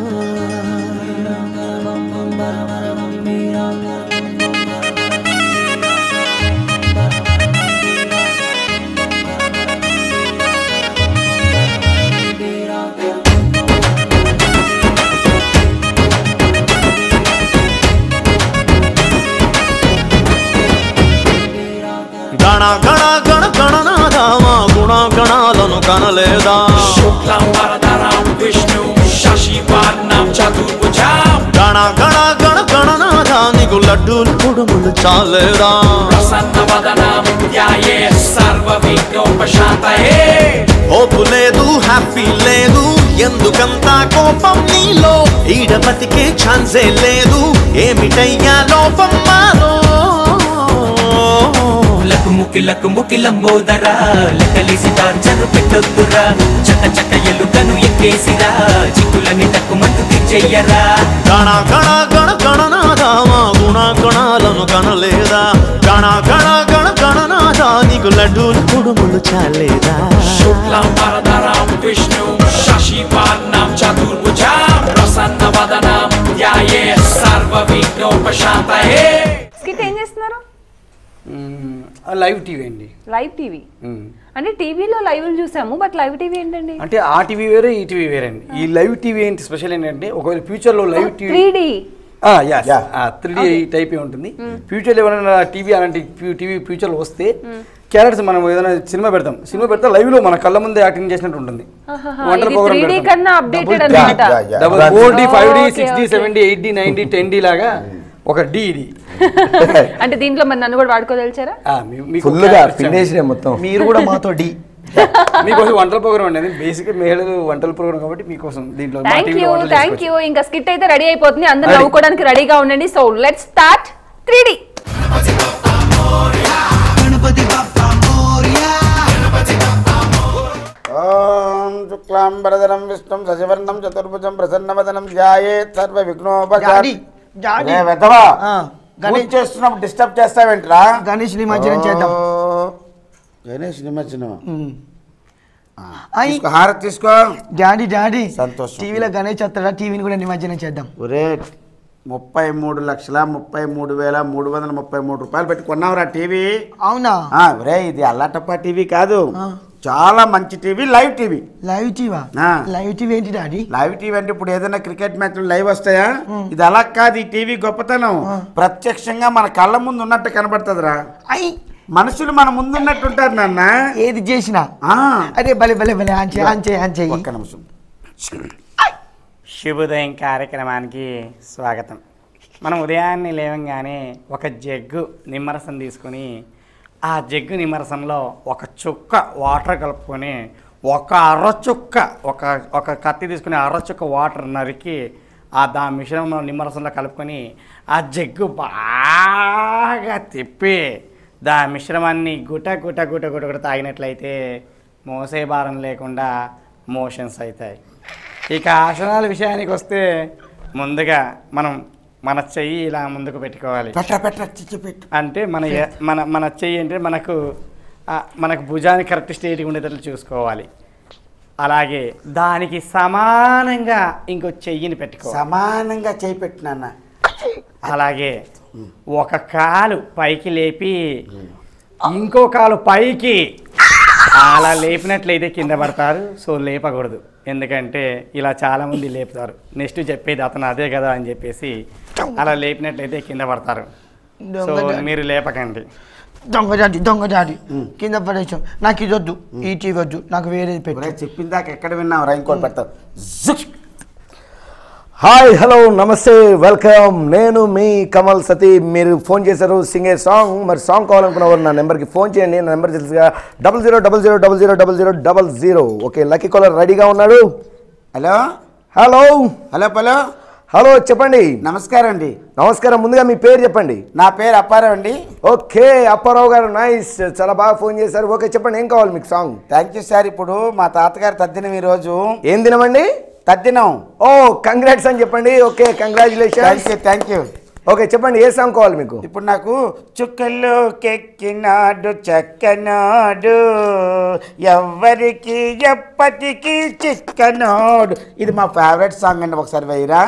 కణాలను కనలేదా విష్ణు శశివర్ణం చతుర్భుజం గణ గణ గణ గణనాథ నీకు లడ్డూలు కుడుములు చాలేదా ప్రసన్నవదనం ధ్యాయే సర్వ విఘ్నోపశాంతయే హోపు లేదు హ్యాపీ లేదు ఎందుకంత కోపం నీలో ఈడ బతికే ఛాన్సే లేదు ఏమిటయ్యా లోపం మాలో లక్కు ముక్కి లంబోదరా లెక్కలేసి టార్చరు పెట్టొద్దురా చక్క చక్క ఎలుకను ఎక్కేసిరా చిక్కులని టక్కుమంటూ తెచ్చెయ్యరా గణ గణ గణ గణనాథ మా గుణ గణాలను కనలేదా గణ గణ గణ గణనాథ నీకు లడ్డూలు కుడుములు చాలేదా శుక్లం వరదరం విష్ణు శశివర్ణం చతుర్భుజం ప్రసన్నవదనం ధ్యాయే సర్వ విఘ్నోపశాంతయే. స్కిట్ ఏం చేస్తున్నారు? లైవ్ టీవీ అండి. లైవ్ టీవీ అంటే టీవీలో లైవ్లు చూసాము, బట్ లైవ్ టీవీ ఏంటండి? అంటే ఆ టీవీ వేరే ఈ టీవీ వేరే అండి. ఈ లైవ్ టీవీ ఏంటి స్పెషల్ ఏంటంటే ఒకవేళ ఫ్యూచర్లో live TV 3D 3D type ఉంటుంది. ఫ్యూచర్లో ఏమైనా టీవీ అలాంటి టీవీ ఫ్యూచర్లో వస్తే క్యారెక్టర్స్ మనం ఏదైనా సినిమా పెడితే లైవ్ లో మన కళ్ళ ముందే యాక్టింగ్ చేసినట్టు ఉంటుంది. వండర్ ప్రోగ్రామ్ 3D కన్నా అప్డేటెడ్ అన్నమాట. 4D 5D 6D 7D 8D 9D 10D లాగా ఒక డి ఇది. అంటే దీంట్లో మరి నన్ను కూడా వాడుకోదలిచారా? ఫుల్గా పిండేసినే మొత్తం. మీరు కూడా మాతో డి. మీకోసం వంటల ప్రోగ్రామ్ అండి. బేసిక్ మహిళలు వంటల ప్రోగ్రామ్ కాబట్టి మీకోసం దీంట్లో థ్యాంక్ యూ. ఇంకా స్కిట్ అయితే రెడీ అయిపోతుంది, అందరూ నవ్వుకోవడానికి రెడీగా ఉండండి. So let's start 3D. ఓం శుక్లాంబరధరం విష్ణుం శశివర్ణం చతుర్భుజం ప్రసన్నవదనం ధ్యాయేత్ సర్వ విఘ్నోపశాంతయే. గణేష్ చేస్తున్నప్పుడు డిస్టర్బ్ చేస్తావేంట్రా? గణేష్ నిమజ్జనం చేద్దాం. గణేష్ నిమజ్జనం హారతి తీసుకో. డాడీ సంతోషం. టీవీలో గణేష్ వస్తాడా? టీవీని కూడా నిమజ్జనం చేద్దాం. ఒరే 33,33,333 రూపాయలు పెట్టి కొన్నావురా టీవీ. అవునా? ఒరే ఇది అల్లాటప్ప టీవీ కాదు, చాలా మంచి టీవీ. Live TV. లైవ్ టీవా? లైవ్ టీవీ ఏంటి డాడీ? లైవ్ టీవీ అంటే ఇప్పుడు ఏదైనా క్రికెట్ మ్యాచ్ లైవ్ వస్తాయా? ఇది అలా కాదు. ఈ టీవీ గొప్పతనం ప్రత్యక్షంగా మన కళ్ళ ముందు ఉన్నట్టు కనబడుతుందిరా. మనుషులు మన ముందు ఉన్నట్టు ఉంటారు నాన్న. ఏది చేసినా అరే భలే భలే భలే ఆన్ చేయి. ఒక్క నిమిషం. శుభోదయం కార్యక్రమానికి స్వాగతం. మనం ఉదయాన్నే లేవంగానే ఒక జగ్గు నిమ్మరసం తీసుకొని ఆ జగ్గు నిమ్మరసంలో ఒక చుక్క వాటర్ కలుపుకొని ఒక అరచుక్క ఒక కత్తి తీసుకుని అరచుక్క వాటర్ నరికి దా మిశ్రమంలో నిమ్మరసంలో కలుపుకొని ఆ జగ్గు బాగా తిప్పి దా మిశ్రమాన్ని గుట తాగినట్లయితే మోసే భారం లేకుండా మోషన్స్ అవుతాయి. ఇక ఆసనాల విషయానికి వస్తే ముందుగా మన చెయ్యి ఇలా ముందుకు పెట్టుకోవాలి. అంటే మన చెయ్యి అంటే మనకు భుజానికి కరెక్ట్ స్టేట్గా ఉండేటట్లు చూసుకోవాలి. అలాగే దానికి సమానంగా ఇంకో చెయ్యిని పెట్టుకోవాలి. సమానంగా చెయ్యి పెట్టినా. అలాగే ఒక కాలు పైకి లేపి ఇంకో కాలు పైకి అలా లేపినట్లయితే కింద పడతారు. సో లేపకూడదు, ఎందుకంటే ఇలా చాలామంది లేపుతారు. నెక్స్ట్ చెప్పేది అతను అదే కదా అని చెప్పేసి అలా లేపినట్లయితే కింద పడతారు. సో మీరు లేపకండి. దొంగ జాడి కింద పడేసాం. నాకు ఇది వద్దు, ఈ టీవీ వద్దు, నాకు వేరేది పెట్టు. చెప్పిందాక ఎక్కడ విన్నావు? ఇంకోటి పెడతావు. హాయ్ హలో నమస్తే వెల్కమ్. నేను మీ కమల్ సతీ. మీరు ఫోన్ చేశారు సింగే సాంగ్. మరి సాంగ్ కావాలనుకున్నవారు నా నెంబర్కి ఫోన్ చేయండి. నా నెంబర్ తెలుసుగా 0000000000. ఓకే, లక్కీ కాలర్ రెడీగా ఉన్నాడు. Hello hello hello hello hello చెప్పండి. నమస్కారం అండి. నమస్కారం. ముందుగా మీ పేరు చెప్పండి. నా పేరు అప్పారావు అండి. ఓకే అప్పారావు గారు, నైస్, చాలా బాగా ఫోన్ చేశారు. ఓకే చెప్పండి, ఏం కావాలి మీకు సాంగ్? Thank you sir. ఇప్పుడు మా తాతగారు తద్దినం ఈరోజు. ఏం దినమండి? తద్దినం. ఓ కంగ్రాట్స్ అని చెప్పండి. Okay congratulation. Thank you. Okay చెప్పండి, ఏ సాంగ్ కావాలి మీకు? ఇప్పుడు నాకు చుక్కల్లో కెక్కినాడు చక్కనాడు ఎవ్వరికి ఎప్పటికీ చిక్కనాడు. ఇది మా ఫేవరెట్ సాంగ్ అండి, ఒకసారి వేయరా?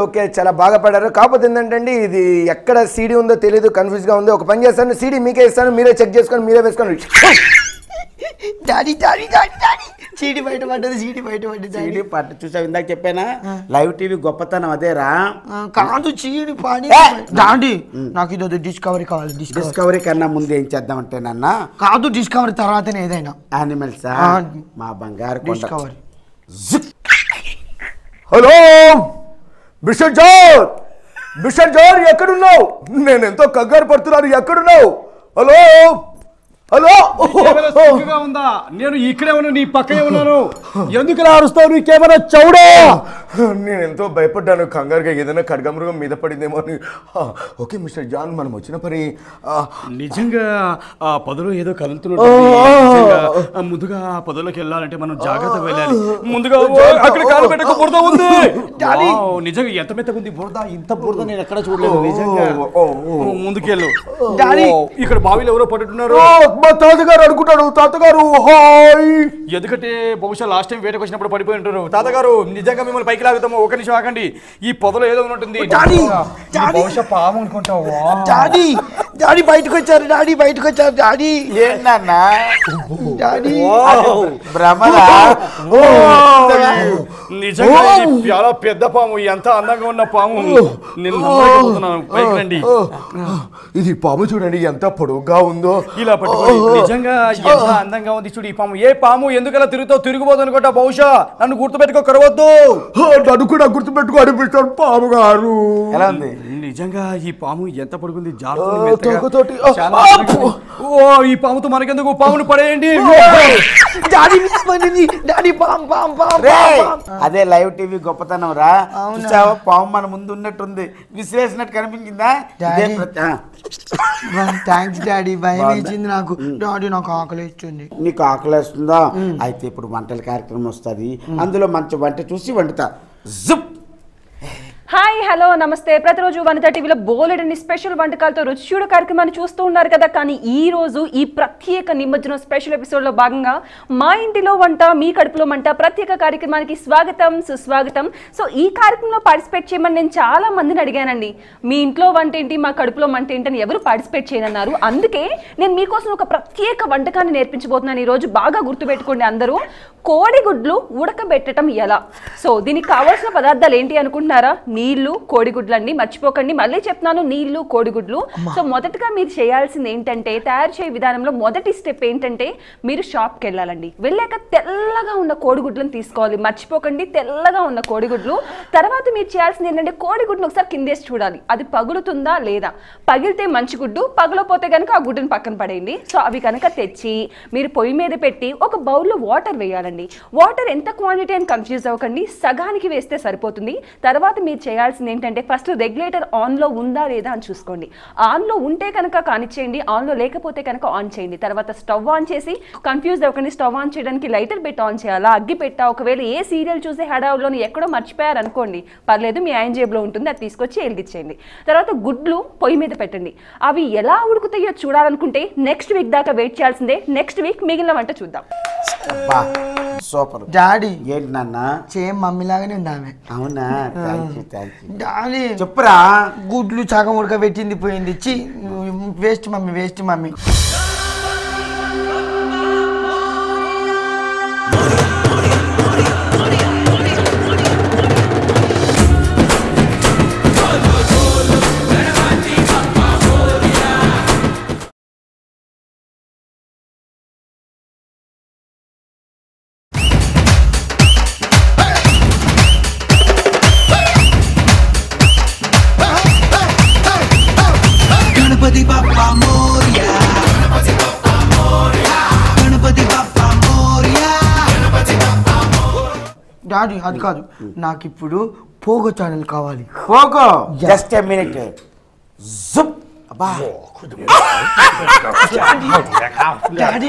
ఓకే చాలా బాగా పాడారు. కాకపోతే ఏంటంటే ఇది ఎక్కడ సీడీ ఉందో తెలియదు, కన్ఫ్యూజ్గా ఉంది. ఒక పని చేస్తాను, సీడీ మీకే ఇస్తాను, మీరే చెక్ చేసుకొని మీరే వేసుకోండి. డాడీ డాడీ డాడీ డాడీ చీటి బయట పడ్డది చీటి బయట పడ్డది చీడి పట్టు చూసావు ఇందాక చెప్పానా లైవ్ టీవీ గొప్పతనం అదేరా. కాదు చీడి పాడి డాడీ నాకు ఇది డిస్కవరీ కావాలి డిస్కవరీ కన్నా ముందు ఏం చేద్దామంటే నాన్న కాదు డిస్కవరీ తర్వాతనే ఏదైనా యానిమల్స్ మా బంగారు డిస్కవరీ. హలో మిస్టర్ జాన్ ఎక్కడున్నావు? నేను ఎంతో కంగారు పడుతున్నాను, ఎక్కడున్నావు? హలో హలో ఉందా? నేను ఇక్కడే ఉన్నాను, నీ పక్కనే ఉన్నాను. ఎందుకు ఇలా అరుస్తావు? నీకేమైనా చౌడా? నేను ఎంతో భయపడ్డాను, కంగారుగా ఏదైనా ఖడ్గమృగం మీద పడిందేమో అని. ఓకే మిస్టర్ జాన్, మనం వచ్చిన పని నిజంగా ఆ పొదలో ఏదో కలుతున్నట్టు. ముందుగా ఆ పొదలోకి వెళ్ళాలంటే మనం జాగ్రత్తగా వెళ్ళాలి. ముందుగా అక్కడ కాలు పెట్టక బురద ఉంది. నిజంగా ఎంత మెత్తగా ఉంది బురద, ఇంత బురద నేను ఎక్కడ చూడలేదు నిజంగా. ముందుకెళ్ళు. ఇక్కడ బావిలో ఎవరో పడుతున్నారు. మా తాతగారు అనుకుంటాడు. తాతగారు హాయ్. ఎందుకంటే బహుశా లాస్ట్ టైం వేటకు వచ్చినప్పుడు పడిపోయి ఉంటారు. తాతగారు నిజంగా మిమ్మల్ని పైకి లాగుతాము, ఒక నిమిషం ఆగండి. ఈ పొదలో ఏదో ఉన్నట్టుంది. బహుశా పాము అనుకుంటావు. డాడీ డాడీ బయటకు వచ్చారు, డాడీ బయటకు వచ్చారు. డాడీ ఏంటన్నా డాడీ భ్రమరా? నిజంగా చాలా పెద్ద పాము, ఎంత అందంగా ఉన్న పాము. నేను పైకి రండి. ఇది పాము చూడండి ఎంత పొడుగ్గా ఉందో. ఇలా పట్టుకోండి. నిజంగా ఎంత అందంగా ఉంది చూడు ఈ పాము. ఏ పాము ఎందుకలా తిరుగుతావు? తిరుగుబోదు అనుకుంటా. బహుశా నన్ను గుర్తుపెట్టుకో కరవద్దు. నన్ను కూడా గుర్తుపెట్టుకో అనిపిస్తాడు పాము గారు. ఎలా ఉంది? నిజంగా ఈ పాము ఎంత పడుకుంది, ఓ ఈ పాముతో మనకెందుకు, పామును పడేయండి. అదే లైవ్ టీవీ గొప్పతనం రా. చూసావా పాము మన ముందు ఉన్నట్టుంది, విసిరేసినట్టు కనిపించిందా? థ్యాంక్స్ డాడీ, భయం వేసింది నాకు. డాడీ నాకు ఆకలి ఇస్తుంది. నీకు ఆకలి వేస్తుందా? అయితే ఇప్పుడు వంటల కార్యక్రమం వస్తుంది, అందులో మంచి వంట చూసి వండుతా. జుప్. హాయ్ హలో నమస్తే. ప్రతిరోజు వనిత టీవీలో బోలెడన్ని స్పెషల్ వంటకాలతో రుచి చూడ కార్యక్రమాన్ని చూస్తూ ఉన్నారు కదా. కానీ ఈ రోజు ఈ ప్రత్యేక నిమజ్జనం స్పెషల్ ఎపిసోడ్లో భాగంగా మా ఇంటిలో వంట మీ కడుపులో మంట ప్రత్యేక కార్యక్రమానికి స్వాగతం సుస్వాగతం. సో ఈ కార్యక్రమంలో పార్టిసిపేట్ చేయమని నేను చాలా మందిని అడిగానండి. మీ ఇంట్లో వంట ఏంటి, మా కడుపులో మంట ఏంటి అని ఎవరు పార్టిసిపేట్ చేయనన్నారు. అందుకే నేను మీకోసం ఒక ప్రత్యేక వంటకాన్ని నేర్పించబోతున్నాను ఈరోజు. బాగా గుర్తుపెట్టుకోండి అందరూ. కోడిగుడ్లు ఉడకబెట్టడం ఎలా. సో దీనికి కావాల్సిన పదార్థాలు ఏంటి అనుకుంటున్నారా? నీళ్లు, కోడిగుడ్లండి. మర్చిపోకండి, మళ్ళీ చెప్తున్నాను, నీళ్లు, కోడిగుడ్లు. సో మొదటగా మీరు చేయాల్సింది ఏంటంటే, తయారు చేయ విధానంలో మొదటి స్టెప్ ఏంటంటే మీరు షాప్కి వెళ్ళాలండి. వెళ్ళాక తెల్లగా ఉన్న కోడిగుడ్లను తీసుకోవాలి. మర్చిపోకండి, తెల్లగా ఉన్న కోడిగుడ్లు. తర్వాత మీరు చేయాల్సింది ఏంటంటే కోడిగుడ్ను ఒకసారి కిందేసి చూడాలి, అది పగులుతుందా లేదా. పగిలితే మంచి గుడ్డు, పగలపోతే కనుక ఆ గుడ్డును పక్కన పడేయండి. సో అవి కనుక తెచ్చి మీరు పొయ్యి మీద పెట్టి ఒక బౌల్లో వాటర్ వేయాలండి. వాటర్ ఎంత క్వాంటిటీ అని కన్ఫ్యూజ్ అవ్వకండి, సగానికి వేస్తే సరిపోతుంది. తర్వాత మీరు చేయాల్సింది ఏంటంటే ఫస్ట్ రెగ్యులేటర్ ఆన్లో ఉందా లేదా అని చూసుకోండి. ఆన్లో ఉంటే కనుక కానిచ్చేయండి, ఆన్లో లేకపోతే కనుక ఆన్ చేయండి. తర్వాత స్టవ్ ఆన్ చేసి కన్ఫ్యూజ్ అవ్వకండి, స్టవ్ ఆన్ చేయడానికి లైటర్ పెట్టి ఆన్ చేయాలా, అగ్గి పెట్టా. ఒకవేళ ఏ సీరియల్ చూసే హడావులోని ఎక్కడో మర్చిపోయారు అనుకోండి, పర్లేదు, మీ ఆయన జేబులో ఉంటుంది, అది తీసుకొచ్చి వెలిగించేయండి. తర్వాత గుడ్లు పొయ్యి మీద పెట్టండి. అవి ఎలా ఉడుకుతాయో చూడాలనుకుంటే నెక్స్ట్ వీక్ దాకా వెయిట్ చేయాల్సిందే. నెక్స్ట్ వీక్ మిగిలిన వంట చూద్దాం. Super daddy. ఏంటి నాన్న? సేమ్ మమ్మీ లాగానే ఉంది ఆమె. అవునా? డాడీ చెప్పురా. గుడ్లు సగం ఉడకబెట్టింది పోయింది. Waste mummy, waste mummy. Daddy అది కాదు, నాకు ఇప్పుడు పోగో ఛానల్ కావాలి. Pogo just a minute. జుప్. అబ్బా డాడీ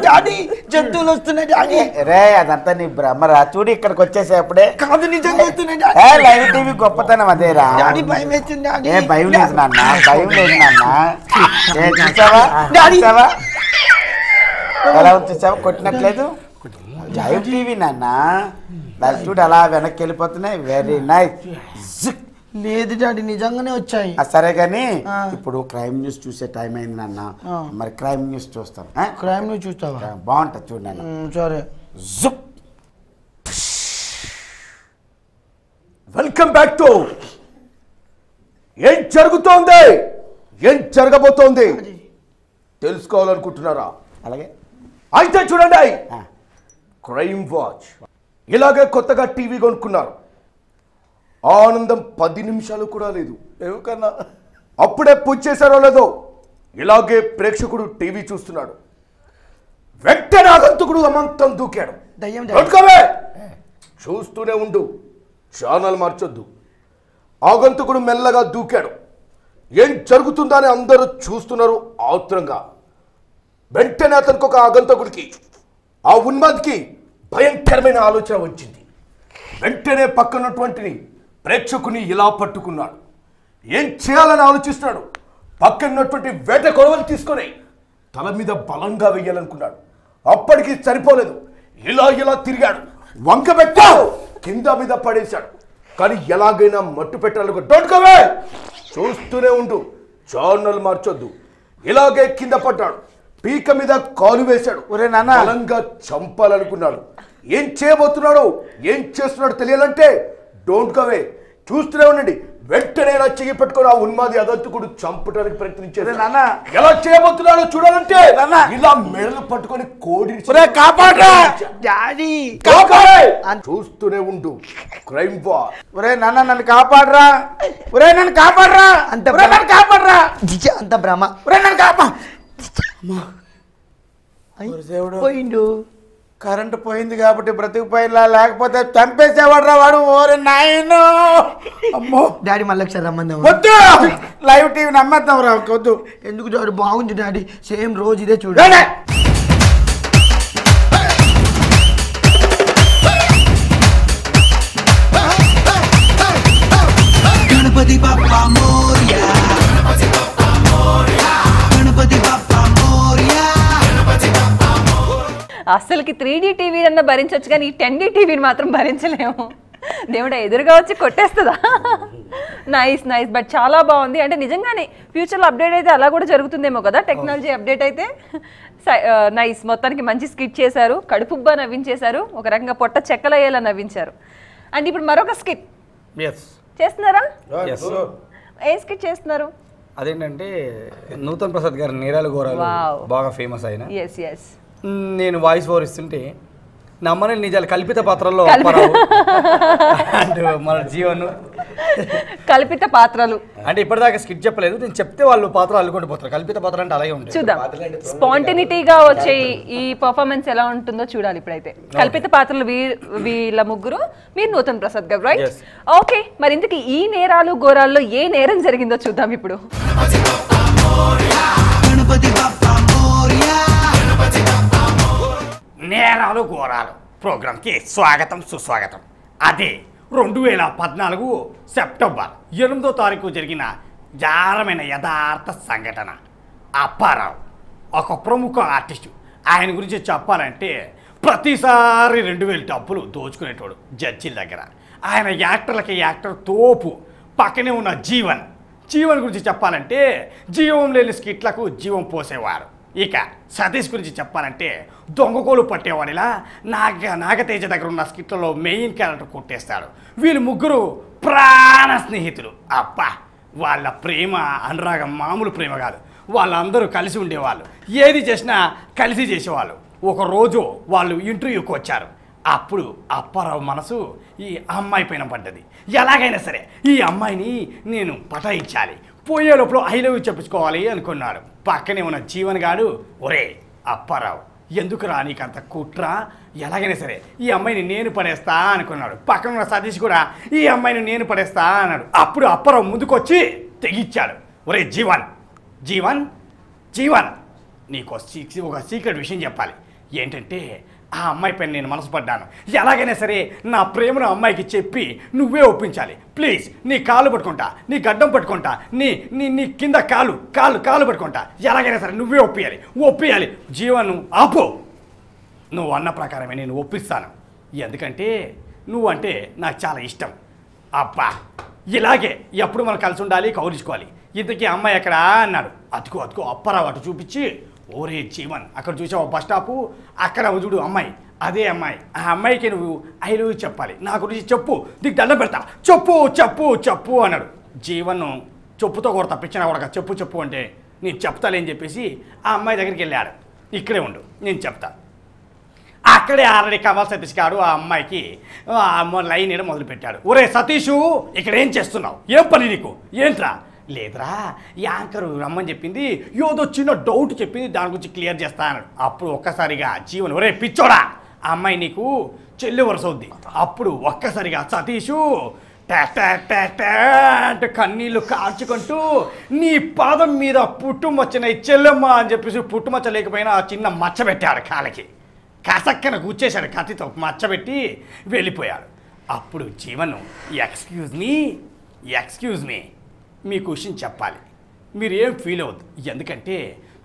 డాడీ జంతువులు వస్తున్నాయి డాడీ. రే అదంతా నీ భ్రమరా. చూడు ఇక్కడికి వచ్చేసే అప్పుడే. కాదు నిజంగా వస్తున్నాయి డాడీ. లైవ్ టీవీ గొప్పతనం అదేరా. డాడీ భయం వేస్తుంది డాడీ. ఏ భయం లేదు నాన్న, భయం లేదు నాన్న. చూసావా డాడీ ఎలా ఉంది చూసావా? కొట్టినట్లేదు. లైవ్ టీవీ నాన్న దాని చూడు అలా వెనక్కి వెళ్ళిపోతున్నాయి. Very nice. లేదు డాడీ నిజంగానే వచ్చాయి. సరే కానీ ఇప్పుడు క్రైమ్ న్యూస్ చూసే టైం అయింది నాన్న. మరి క్రైమ్ న్యూస్ చూస్తాను. క్రైమ్ న్యూస్ చూస్తావా? బాగుంటుంది చూడు నాన్న. సరే. వెల్కమ్ బ్యాక్ టు ఏం జరుగుతోంది, ఏం జరగబోతోంది తెలుసుకోవాలనుకుంటున్నారా? అలాగే అయితే చూడండి, క్రైమ్ వాచ్. ఇలాగే కొత్తగా టీవీ కొనుక్కున్నారు. ఆనందం 10 నిమిషాలు కూడా లేదు. ఎవరికన్నా అప్పుడే పూజ చేశారో లేదో ఇలాగే ప్రేక్షకుడు టీవీ చూస్తున్నాడు. వెంటనే ఆగంతుకుడు అమంతం దూకాడు. చూస్తూనే ఉండు, ఛానల్ మార్చొద్దు. ఆగంతుకుడు మెల్లగా దూకాడు. ఏం జరుగుతుందని అందరూ చూస్తున్నారు ఆత్రంగా. వెంటనే అతనికి ఒక ఆగంతకుడికి, ఆ ఉన్మాదికి భయంకరమైన ఆలోచన వచ్చింది. వెంటనే పక్కనటువంటి ప్రేక్షకుని ఇలా పట్టుకున్నాడు. ఏం చేయాలని ఆలోచిస్తున్నాడు. పక్కనటువంటి వేట కొడవలు తీసుకొని తల మీద బలంగా వెయ్యాలనుకున్నాడు. అప్పటికి సరిపోలేదు. ఇలా ఇలా తిరిగాడు, వంక పెట్టాడు, కింద మీద పడేశాడు. కానీ ఎలాగైనా మట్టు పెట్టాలి. డోంట్ గో అవే, చూస్తూనే ఉండు, ఛానల్ మార్చొద్దు. ఇలాగే కింద పడ్డాడు. పీక మీద కాలు వేశాడు. బలంగా చంపాలనుకున్నాడు. ఏం చేయబోతున్నాడు, ఏం చేస్తున్నాడు తెలియాలంటే డోంట్ గో అవే, చూస్తూనే ఉండండి. వెంటనే ఇలా చెయ్యి పెట్టుకొని ఆ ఉన్మాది అగంతుకుడు చంపడానికి ప్రయత్నించాడు. ఎలా చేయబోతున్నాడో చూడాలంటే ఇలా మెడలు పట్టుకొని కోడి చూస్తూనే ఉండు. Crime watch. ఒరే నాన్న నన్ను కాపాడరా, ఒరే నన్ను కాపాడరా, నన్ను కాపాడరా. అంత భ్రమ. ఒరే నన్ను కాపా. పోయిండు. కరెంటు పోయింది కాబట్టి బ్రతికిపోయిలా, లేకపోతే చంపేసేవాడు వాడు. ఓరే నాయనో. అమ్మో డాడీ మళ్ళీ ఒకసారి రమ్మంది. వద్దు, లైవ్ టీవీ నమ్మేద్దాం రా. వద్దు. ఎందుకు డాడీ? బాగుంది డాడీ, సేమ్ రోజు ఇదే చూడు. గణపతి బప్పా మోరియా, గణపతి బప్పా మోరియా. అసలుకి 3D టీవీ అన్న భరించవచ్చు కానీ ఈ 10D టీవీని మాత్రం భరించలేము. దేవుడా ఎదురుగా వచ్చి కొట్టేస్తుందా? Nice nice. బట్ చాలా బాగుంది. అంటే నిజంగానే ఫ్యూచర్లో అప్డేట్ అయితే అలా కూడా జరుగుతుందేమో కదా, టెక్నాలజీ అప్డేట్ అయితే. నైస్. మొత్తానికి మంచి స్కిట్ చేశారు, కడుపుబ్బా నవ్వించేశారు, ఒక రకంగా పొట్ట చెక్కలయ్యేలా నవ్వించారు. అండ్ ఇప్పుడు మరొక స్కిట్ చేస్తున్నారా? ఏ స్కిట్ చేస్తున్నారు? అదేంటంటే నూతన్ ప్రసాద్ గారు నేరాలు ఘోరాలు బాగా ఫేమస్ అయిన. ఎస్ ఎస్. నేను వాయిస్ ఓవర్ ఇస్తుంటే నమ్మని నిజాలు కల్పిత పాత్రల్లో మన జీవన్ కల్పిత పాత్రలు అంటే ఇప్పటిదాకా స్కిట్ చెప్పలేదు. నేను చెప్తే వాళ్ళు పాత్ర అల్లుకుంటూ పోతారు. కల్పిత పాత్ర అంటే అలాగే ఉంటుంది. చూద్దాం స్పాంటినిటీగా వచ్చే ఈ పర్ఫార్మెన్స్ ఎలా ఉంటుందో చూడాలి. ఇప్పుడైతే కల్పిత పాత్రలు వీళ్ళ ముగ్గురు, మీరు నూతన్ ప్రసాద్ గారు, రైట్? ఓకే. మరి ఇంతకీ ఈ నేరాలు ఘోరాల్లో ఏ నేరం జరిగిందో చూద్దాం ఇప్పుడు. నేరాలు ఘోరాలు ప్రోగ్రాంకి స్వాగతం సుస్వాగతం. అదే 2014 సెప్టెంబర్ 8వ తారీఖు జరిగిన జారమైన యథార్థ సంఘటన. అప్పారావు ఒక ప్రముఖ ఆర్టిస్టు. ఆయన గురించి చెప్పాలంటే ప్రతిసారి 2000 డబ్బులు దోచుకునేటోడు జడ్జిల దగ్గర. ఆయన యాక్టర్లకి యాక్టర్ తోపు. పక్కనే ఉన్న జీవన్ గురించి చెప్పాలంటే జీవం లేని స్కిట్లకు జీవం పోసేవారు. ఇక సతీష్ గురించి చెప్పాలంటే దొంగకోలు పట్టేవాడిలా నాగతేజ దగ్గర ఉన్న స్కిట్లలో మెయిన్ క్యారెక్టర్ కొట్టేస్తాడు. వీళ్ళు ముగ్గురు ప్రాణ స్నేహితులు. అబ్బా, వాళ్ళ ప్రేమ అనురాగం మామూలు ప్రేమ కాదు. వాళ్ళందరూ కలిసి ఉండేవాళ్ళు, ఏది చేసినా కలిసి చేసేవాళ్ళు. ఒకరోజు వాళ్ళు ఇంటర్వ్యూకి వచ్చారు. అప్పుడు అప్పారావు మనసు ఈ అమ్మాయి పైన పడ్డది. ఎలాగైనా సరే ఈ అమ్మాయిని నేను పటాయించాలి, పోయే లోపల ఐ లవ్ యూ చెప్పుకోవాలి అనుకున్నాడు. పక్కనే ఉన్న జీవన్ గాడు, ఒరే అప్పారావు ఎందుకురా నీకంత కుట్ర, ఎలాగైనా సరే ఈ అమ్మాయిని నేను పడేస్తా అనుకున్నాడు. పక్కన ఉన్న సతీష్ కూడా ఈ అమ్మాయిని నేను పడేస్తా అన్నాడు. అప్పుడు అప్పారావు ముందుకొచ్చి తెగిచ్చాడు. ఒరే జీవన్ నీకు ఒక సీక్రెట్ విషయం చెప్పాలి. ఏంటంటే ఆ అమ్మాయి పైన నేను మనసు పడ్డాను. ఎలాగైనా సరే నా ప్రేమను అమ్మాయికి చెప్పి నువ్వే ఒప్పించాలి. ప్లీజ్, నీ కాళ్ళు పట్టుకుంటా, నీ గడ్డం పట్టుకుంటా, నీ కింద కాళ్ళు పట్టుకుంటా. ఎలాగైనా సరే నువ్వే ఒప్పియాలి. జీవను ఆపు. నువ్వు అన్న ప్రకారమే నేను ఒప్పిస్తాను. ఎందుకంటే నువ్వంటే నాకు చాలా ఇష్టం. అబ్బా ఇలాగే ఎప్పుడు మనం కలిసి ఉండాలి, కౌరించుకోవాలి. ఇంతకీ అమ్మాయి ఎక్కడా అన్నాడు. అతుకో అప్పారావు అటు చూపించి, ఓరే జీవన్ అక్కడ చూసావు బస్ స్టాపు, అక్కడ చూడు అమ్మాయి, అదే అమ్మాయి. ఆ అమ్మాయికి నువ్వు ఐ లవ్ యూ చెప్పాలి, నా గురించి చెప్పు, నీకు దండం పెడతా, చెప్పు అన్నాడు. జీవన్ చెప్పుతో కూడా తప్పించినా కూడా చెప్పు అంటే నేను చెప్తాలేని చెప్పేసి ఆ అమ్మాయి దగ్గరికి వెళ్ళాడు. ఇక్కడే ఉండు నేను చెప్తా. అక్కడే ఆల్రెడీ కమల్ సతీష్ గారు ఆ అమ్మాయికి లైన్ వేయడం మొదలుపెట్టాడు. ఒరే సతీషు ఇక్కడ ఏం చేస్తున్నావు, ఏం పని నీకు, ఏంట్రా? లేదురా యాంకర్ రమ్మని చెప్పింది, ఏదో చిన్న డౌట్ చెప్పింది, దాని గురించి క్లియర్ చేస్తా అన్నాడు. అప్పుడు ఒక్కసారిగా జీవన్ ఒరే పిచ్చోడా, ఆ అమ్మాయి నీకు చెల్లి వరుస అవుద్ది. అప్పుడు ఒక్కసారిగా సతీషు అంటే కన్నీళ్ళు కార్చుకుంటూ నీ పాదం మీద పుట్టుమచ్చన చెల్లెమ్మ అని చెప్పేసి పుట్టుమచ్చ లేకపోయినా చిన్న మచ్చ పెట్టాడు కాళ్ళకి. కసక్కన కూర్చేశాడు కత్తితో, మచ్చబెట్టి వెళ్ళిపోయాడు. అప్పుడు జీవన్ ఎక్స్క్యూజ్ మీ మీ క్వశ్చన్ చెప్పాలి, మీరేం ఫీల్ అవ్వద్దు. ఎందుకంటే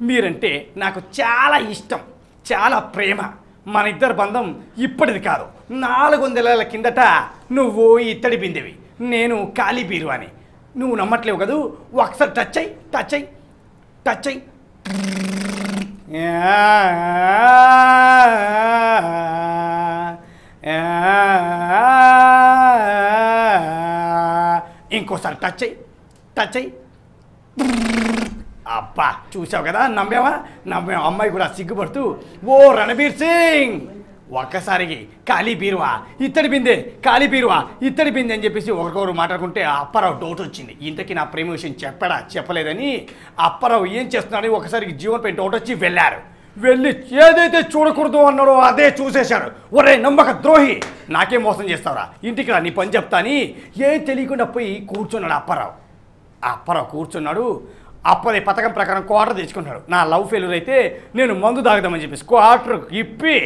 మీరంటే నాకు చాలా ఇష్టం, చాలా ప్రేమ. మన ఇద్దరు బంధం ఇప్పటిది కాదు, 400 ఏళ్ల కిందట నువ్వు ఇత్తడి బిందెవి, నేను ఖాళీ బీరువాని. నువ్వు నమ్మట్లేవు కదూ, ఒకసారి టచ్ అయ్యి ఇంకోసారి టచ్ అయ్యి అబ్బా చూసావు కదా, నమ్మావా? అమ్మాయి కూడా సిగ్గుపడుతూ ఓ రణబీర్ సింగ్ ఒక్కసారికి ఖాళీ బీరువా ఇత్తడి బిందె అని చెప్పేసి ఒకరికొకరు మాట్లాడుకుంటే అప్పారావు డౌట్ వచ్చింది. ఇంతకీ నా ప్రేమ విషయం చెప్పలేదని అప్పారావు ఏం చేస్తున్నాడని ఒకసారికి జీవన్పై డౌట్ వచ్చి వెళ్ళి ఏదైతే చూడకూడదు అన్నాడో అదే చూసేశాడు. ఒరే నమ్మక ద్రోహి, నాకేం మోసం చేస్తావురా, ఇంటికి రా నీ పని చెప్తా అని ఏం తెలియకుండా పోయి కూర్చున్నాడు అప్పారావు కూర్చున్నాడు. అప్పటి పథకం ప్రకారం క్వార్టర్ తెచ్చుకున్నాడు. నా లవ్ ఫెయిల్యూర్ అయితే నేను మందు తాగుదామని చెప్పేసి క్వార్టర్ ఇప్పి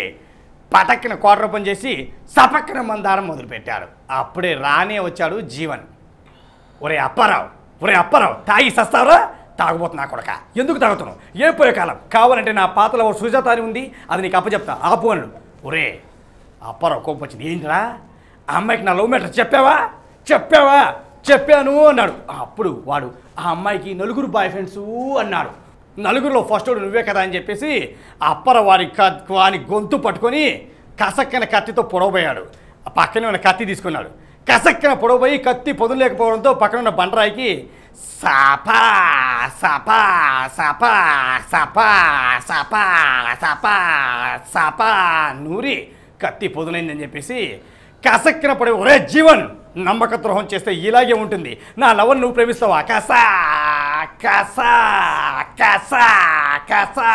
పటక్కిన క్వార్టర్ ఓపెన్ చేసి సపక్కన మందారం మొదలుపెట్టాడు. అప్పుడే రానే వచ్చాడు జీవన్. ఒరే అప్పారావు తాగి సస్తావురా, తాగుబోతున్నా కొడక, ఎందుకు తాగుతున్నావు, ఏ పోయే కాలం, కావాలంటే నా పాతలో సుజాత అని ఉంది, అది నీకు అప్పచెప్తా, ఆపు అన్నాడు. ఒరే అప్పారావు కోపం వచ్చింది. ఏంటిరా ఆ అమ్మాయికి నా లవ్ మ్యాటర్ చెప్పావా? చెప్పాను అన్నాడు. అప్పుడు వాడు ఆ అమ్మాయికి 4 బాయ్ ఫ్రెండ్స్ అన్నాడు. 4 ఫస్ట్ నువ్వే కదా అని చెప్పేసి అప్పారావు వారి గొంతు పట్టుకొని కసక్కన కత్తితో పొడవబోయాడు. పక్కనే ఉన్న కత్తి తీసుకున్నాడు. కసక్కన పొడవబోయి కత్తి పొదులు లేకపోవడంతో పక్కన ఉన్న బండరాయికి సపా సపా సపా సపా సపా సపా సపా నూరి కత్తి పొదులైందని చెప్పేసి కసక్కిన పడి ఒరే జీవన్ నమ్మక ద్రోహం చేస్తే ఇలాగే ఉంటుంది, నా లవర్ నువ్వు ప్రేమిస్తావా, కసా కసా కసా కసా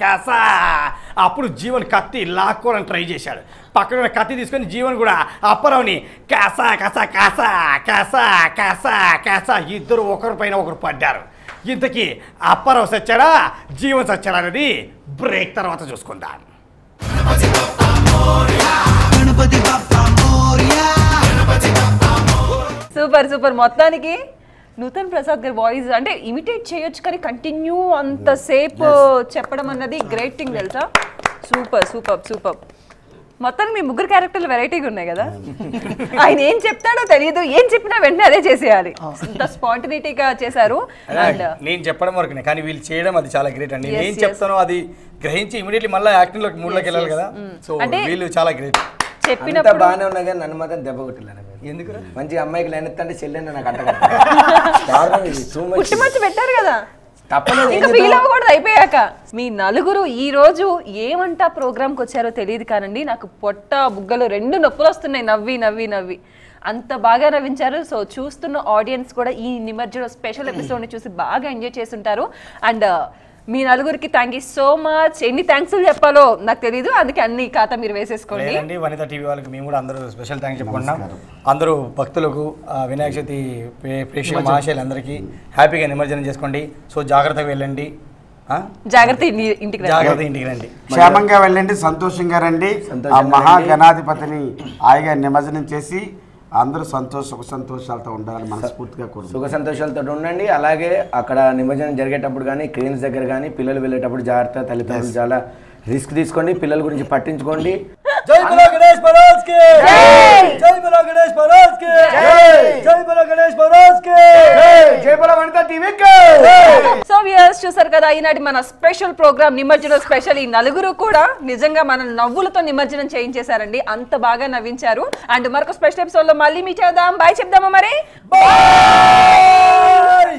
కసా. అప్పుడు జీవన్ కత్తి లాక్కోవడానికి ట్రై చేశాడు. పక్కన కత్తి తీసుకొని జీవన్ కూడా అప్పారావుని కసా కసా కసా కసా కసా కసా ఇద్దరు ఒకరిపైన ఒకరు పడ్డారు. ఇంతకీ అప్పారావు సచ్చాడా జీవన్ సచ్చాడా అనేది బ్రేక్ తర్వాత చూసుకుందాం. సూపర్ మొత్తానికి నూతన్ ప్రసాద్ గారి వాయిస్ అంటే ఇమిటేట్ చేయొచ్చు, కానీ కంటిన్యూ అంతసేపు చెప్పడం అన్నది గ్రేట్ థింగ్ తెలుసా. సూపర్ మొత్తానికి మీ ముగ్గురు క్యారెక్టర్లు వెరైటీగా ఉన్నాయి కదా. ఆయన ఏం చెప్తాడో తెలియదు, ఏం చెప్పినా వెంటనే అదే చేసేయాలి, అంత స్పాంటనిటీగా చేశారు. అండ్ నేను చెప్పడం వరకునే, కానీ వీళ్ళు చేయడం అది చాలా గ్రేట్ అండి. నేను చెప్తాను అది గ్రహించి ఇమీడియట్లీ మళ్ళీ యాక్టింగ్ లోకి మూడ్లోకి వెళ్ళాలి కదా. సో వీళ్ళు చాలా గ్రేట్. చెప్పినప్పుడు బాగానే ఉన్నా కానీ నన్ను మాత్రం దెబ్బ కొట్టలేను. ఎందుకు మంచి అమ్మాయికి లైన్ ఎత్తంటే చెల్లెండి నాకు పుట్టుమచ్చి పెట్టారు కదా, ఇంకా ఫీల్ అవ్వకూడదు అయిపోయాక. మీ నలుగురు ఈ రోజు ఏమంటా ప్రోగ్రామ్కి వచ్చారో తెలియదు కానండి, నాకు పొట్ట బుగ్గలు 2 నొప్పులు వస్తున్నాయి నవ్వి అంత బాగా నవ్వించారు. సో చూస్తున్న ఆడియన్స్ కూడా ఈ నిమజ్జనం స్పెషల్ ఎపిసోడ్ని చూసి బాగా ఎంజాయ్ చేస్తుంటారు. అండ్ మీ నలుగురికి థ్యాంక్ యూ సో మచ్. ఎన్ని థ్యాంక్స్ చెప్పాలో నాకు తెలియదు, అందుకే అన్ని ఖాతా మీరు వేసేసుకోండి. వనిత టీవీ వాళ్ళకి మేము కూడా అందరూ స్పెషల్ థ్యాంక్స్ చెప్పుకుంటున్నాం. అందరూ భక్తులకు వినాయక చవితి ప్రేక్షక మహాశయులందరికీ హ్యాపీగా నిమజ్జనం చేసుకోండి. సో జాగ్రత్తగా వెళ్ళండి, జాగ్రత్త ఇంటికి రండి, క్షేమంగా వెళ్ళండి, సంతోషంగా రండి. ఆ మహాగణాధిపతిని హాయిగా నిమజ్జనం చేసి అందరూ సుఖ సంతోషాలతో ఉండాలని మనస్ఫూర్తిగా కోరుకుంటున్నాను. సుఖ సంతోషాలతో ఉండండి. అలాగే అక్కడ నిమజ్జనం జరిగేటప్పుడు కానీ క్రేన్స్ దగ్గర కానీ పిల్లలు వెళ్ళేటప్పుడు జాగ్రత్త, తల్లిదండ్రులు చాలా రిస్క్ తీసుకోండి, పిల్లల గురించి పట్టించుకోండి. జై బలో గణేష్ మహారాజ్ కి జై బలో గణేష్ మహారాజ్ కి జై బలో గణేష్ మహారాజ్ కి జై బలో వనితా టీవీ కి. సో వ్యూయర్స్ చూసారు కదా ఈనాటి మన స్పెషల్ ప్రోగ్రామ్ నిమజ్జనం స్పెషల్. ఈ నలుగురు కూడా నిజంగా మన నవ్వులతో నిమజ్జనం చేయించేశారండి, అంత బాగా నవ్వించారు. అండ్ మరొక స్పెషల్ ఎపిసోడ్ లో మళ్ళీ మీట్ చేద్దాం. బాయ్ చెప్దామా మరి. బాయ్.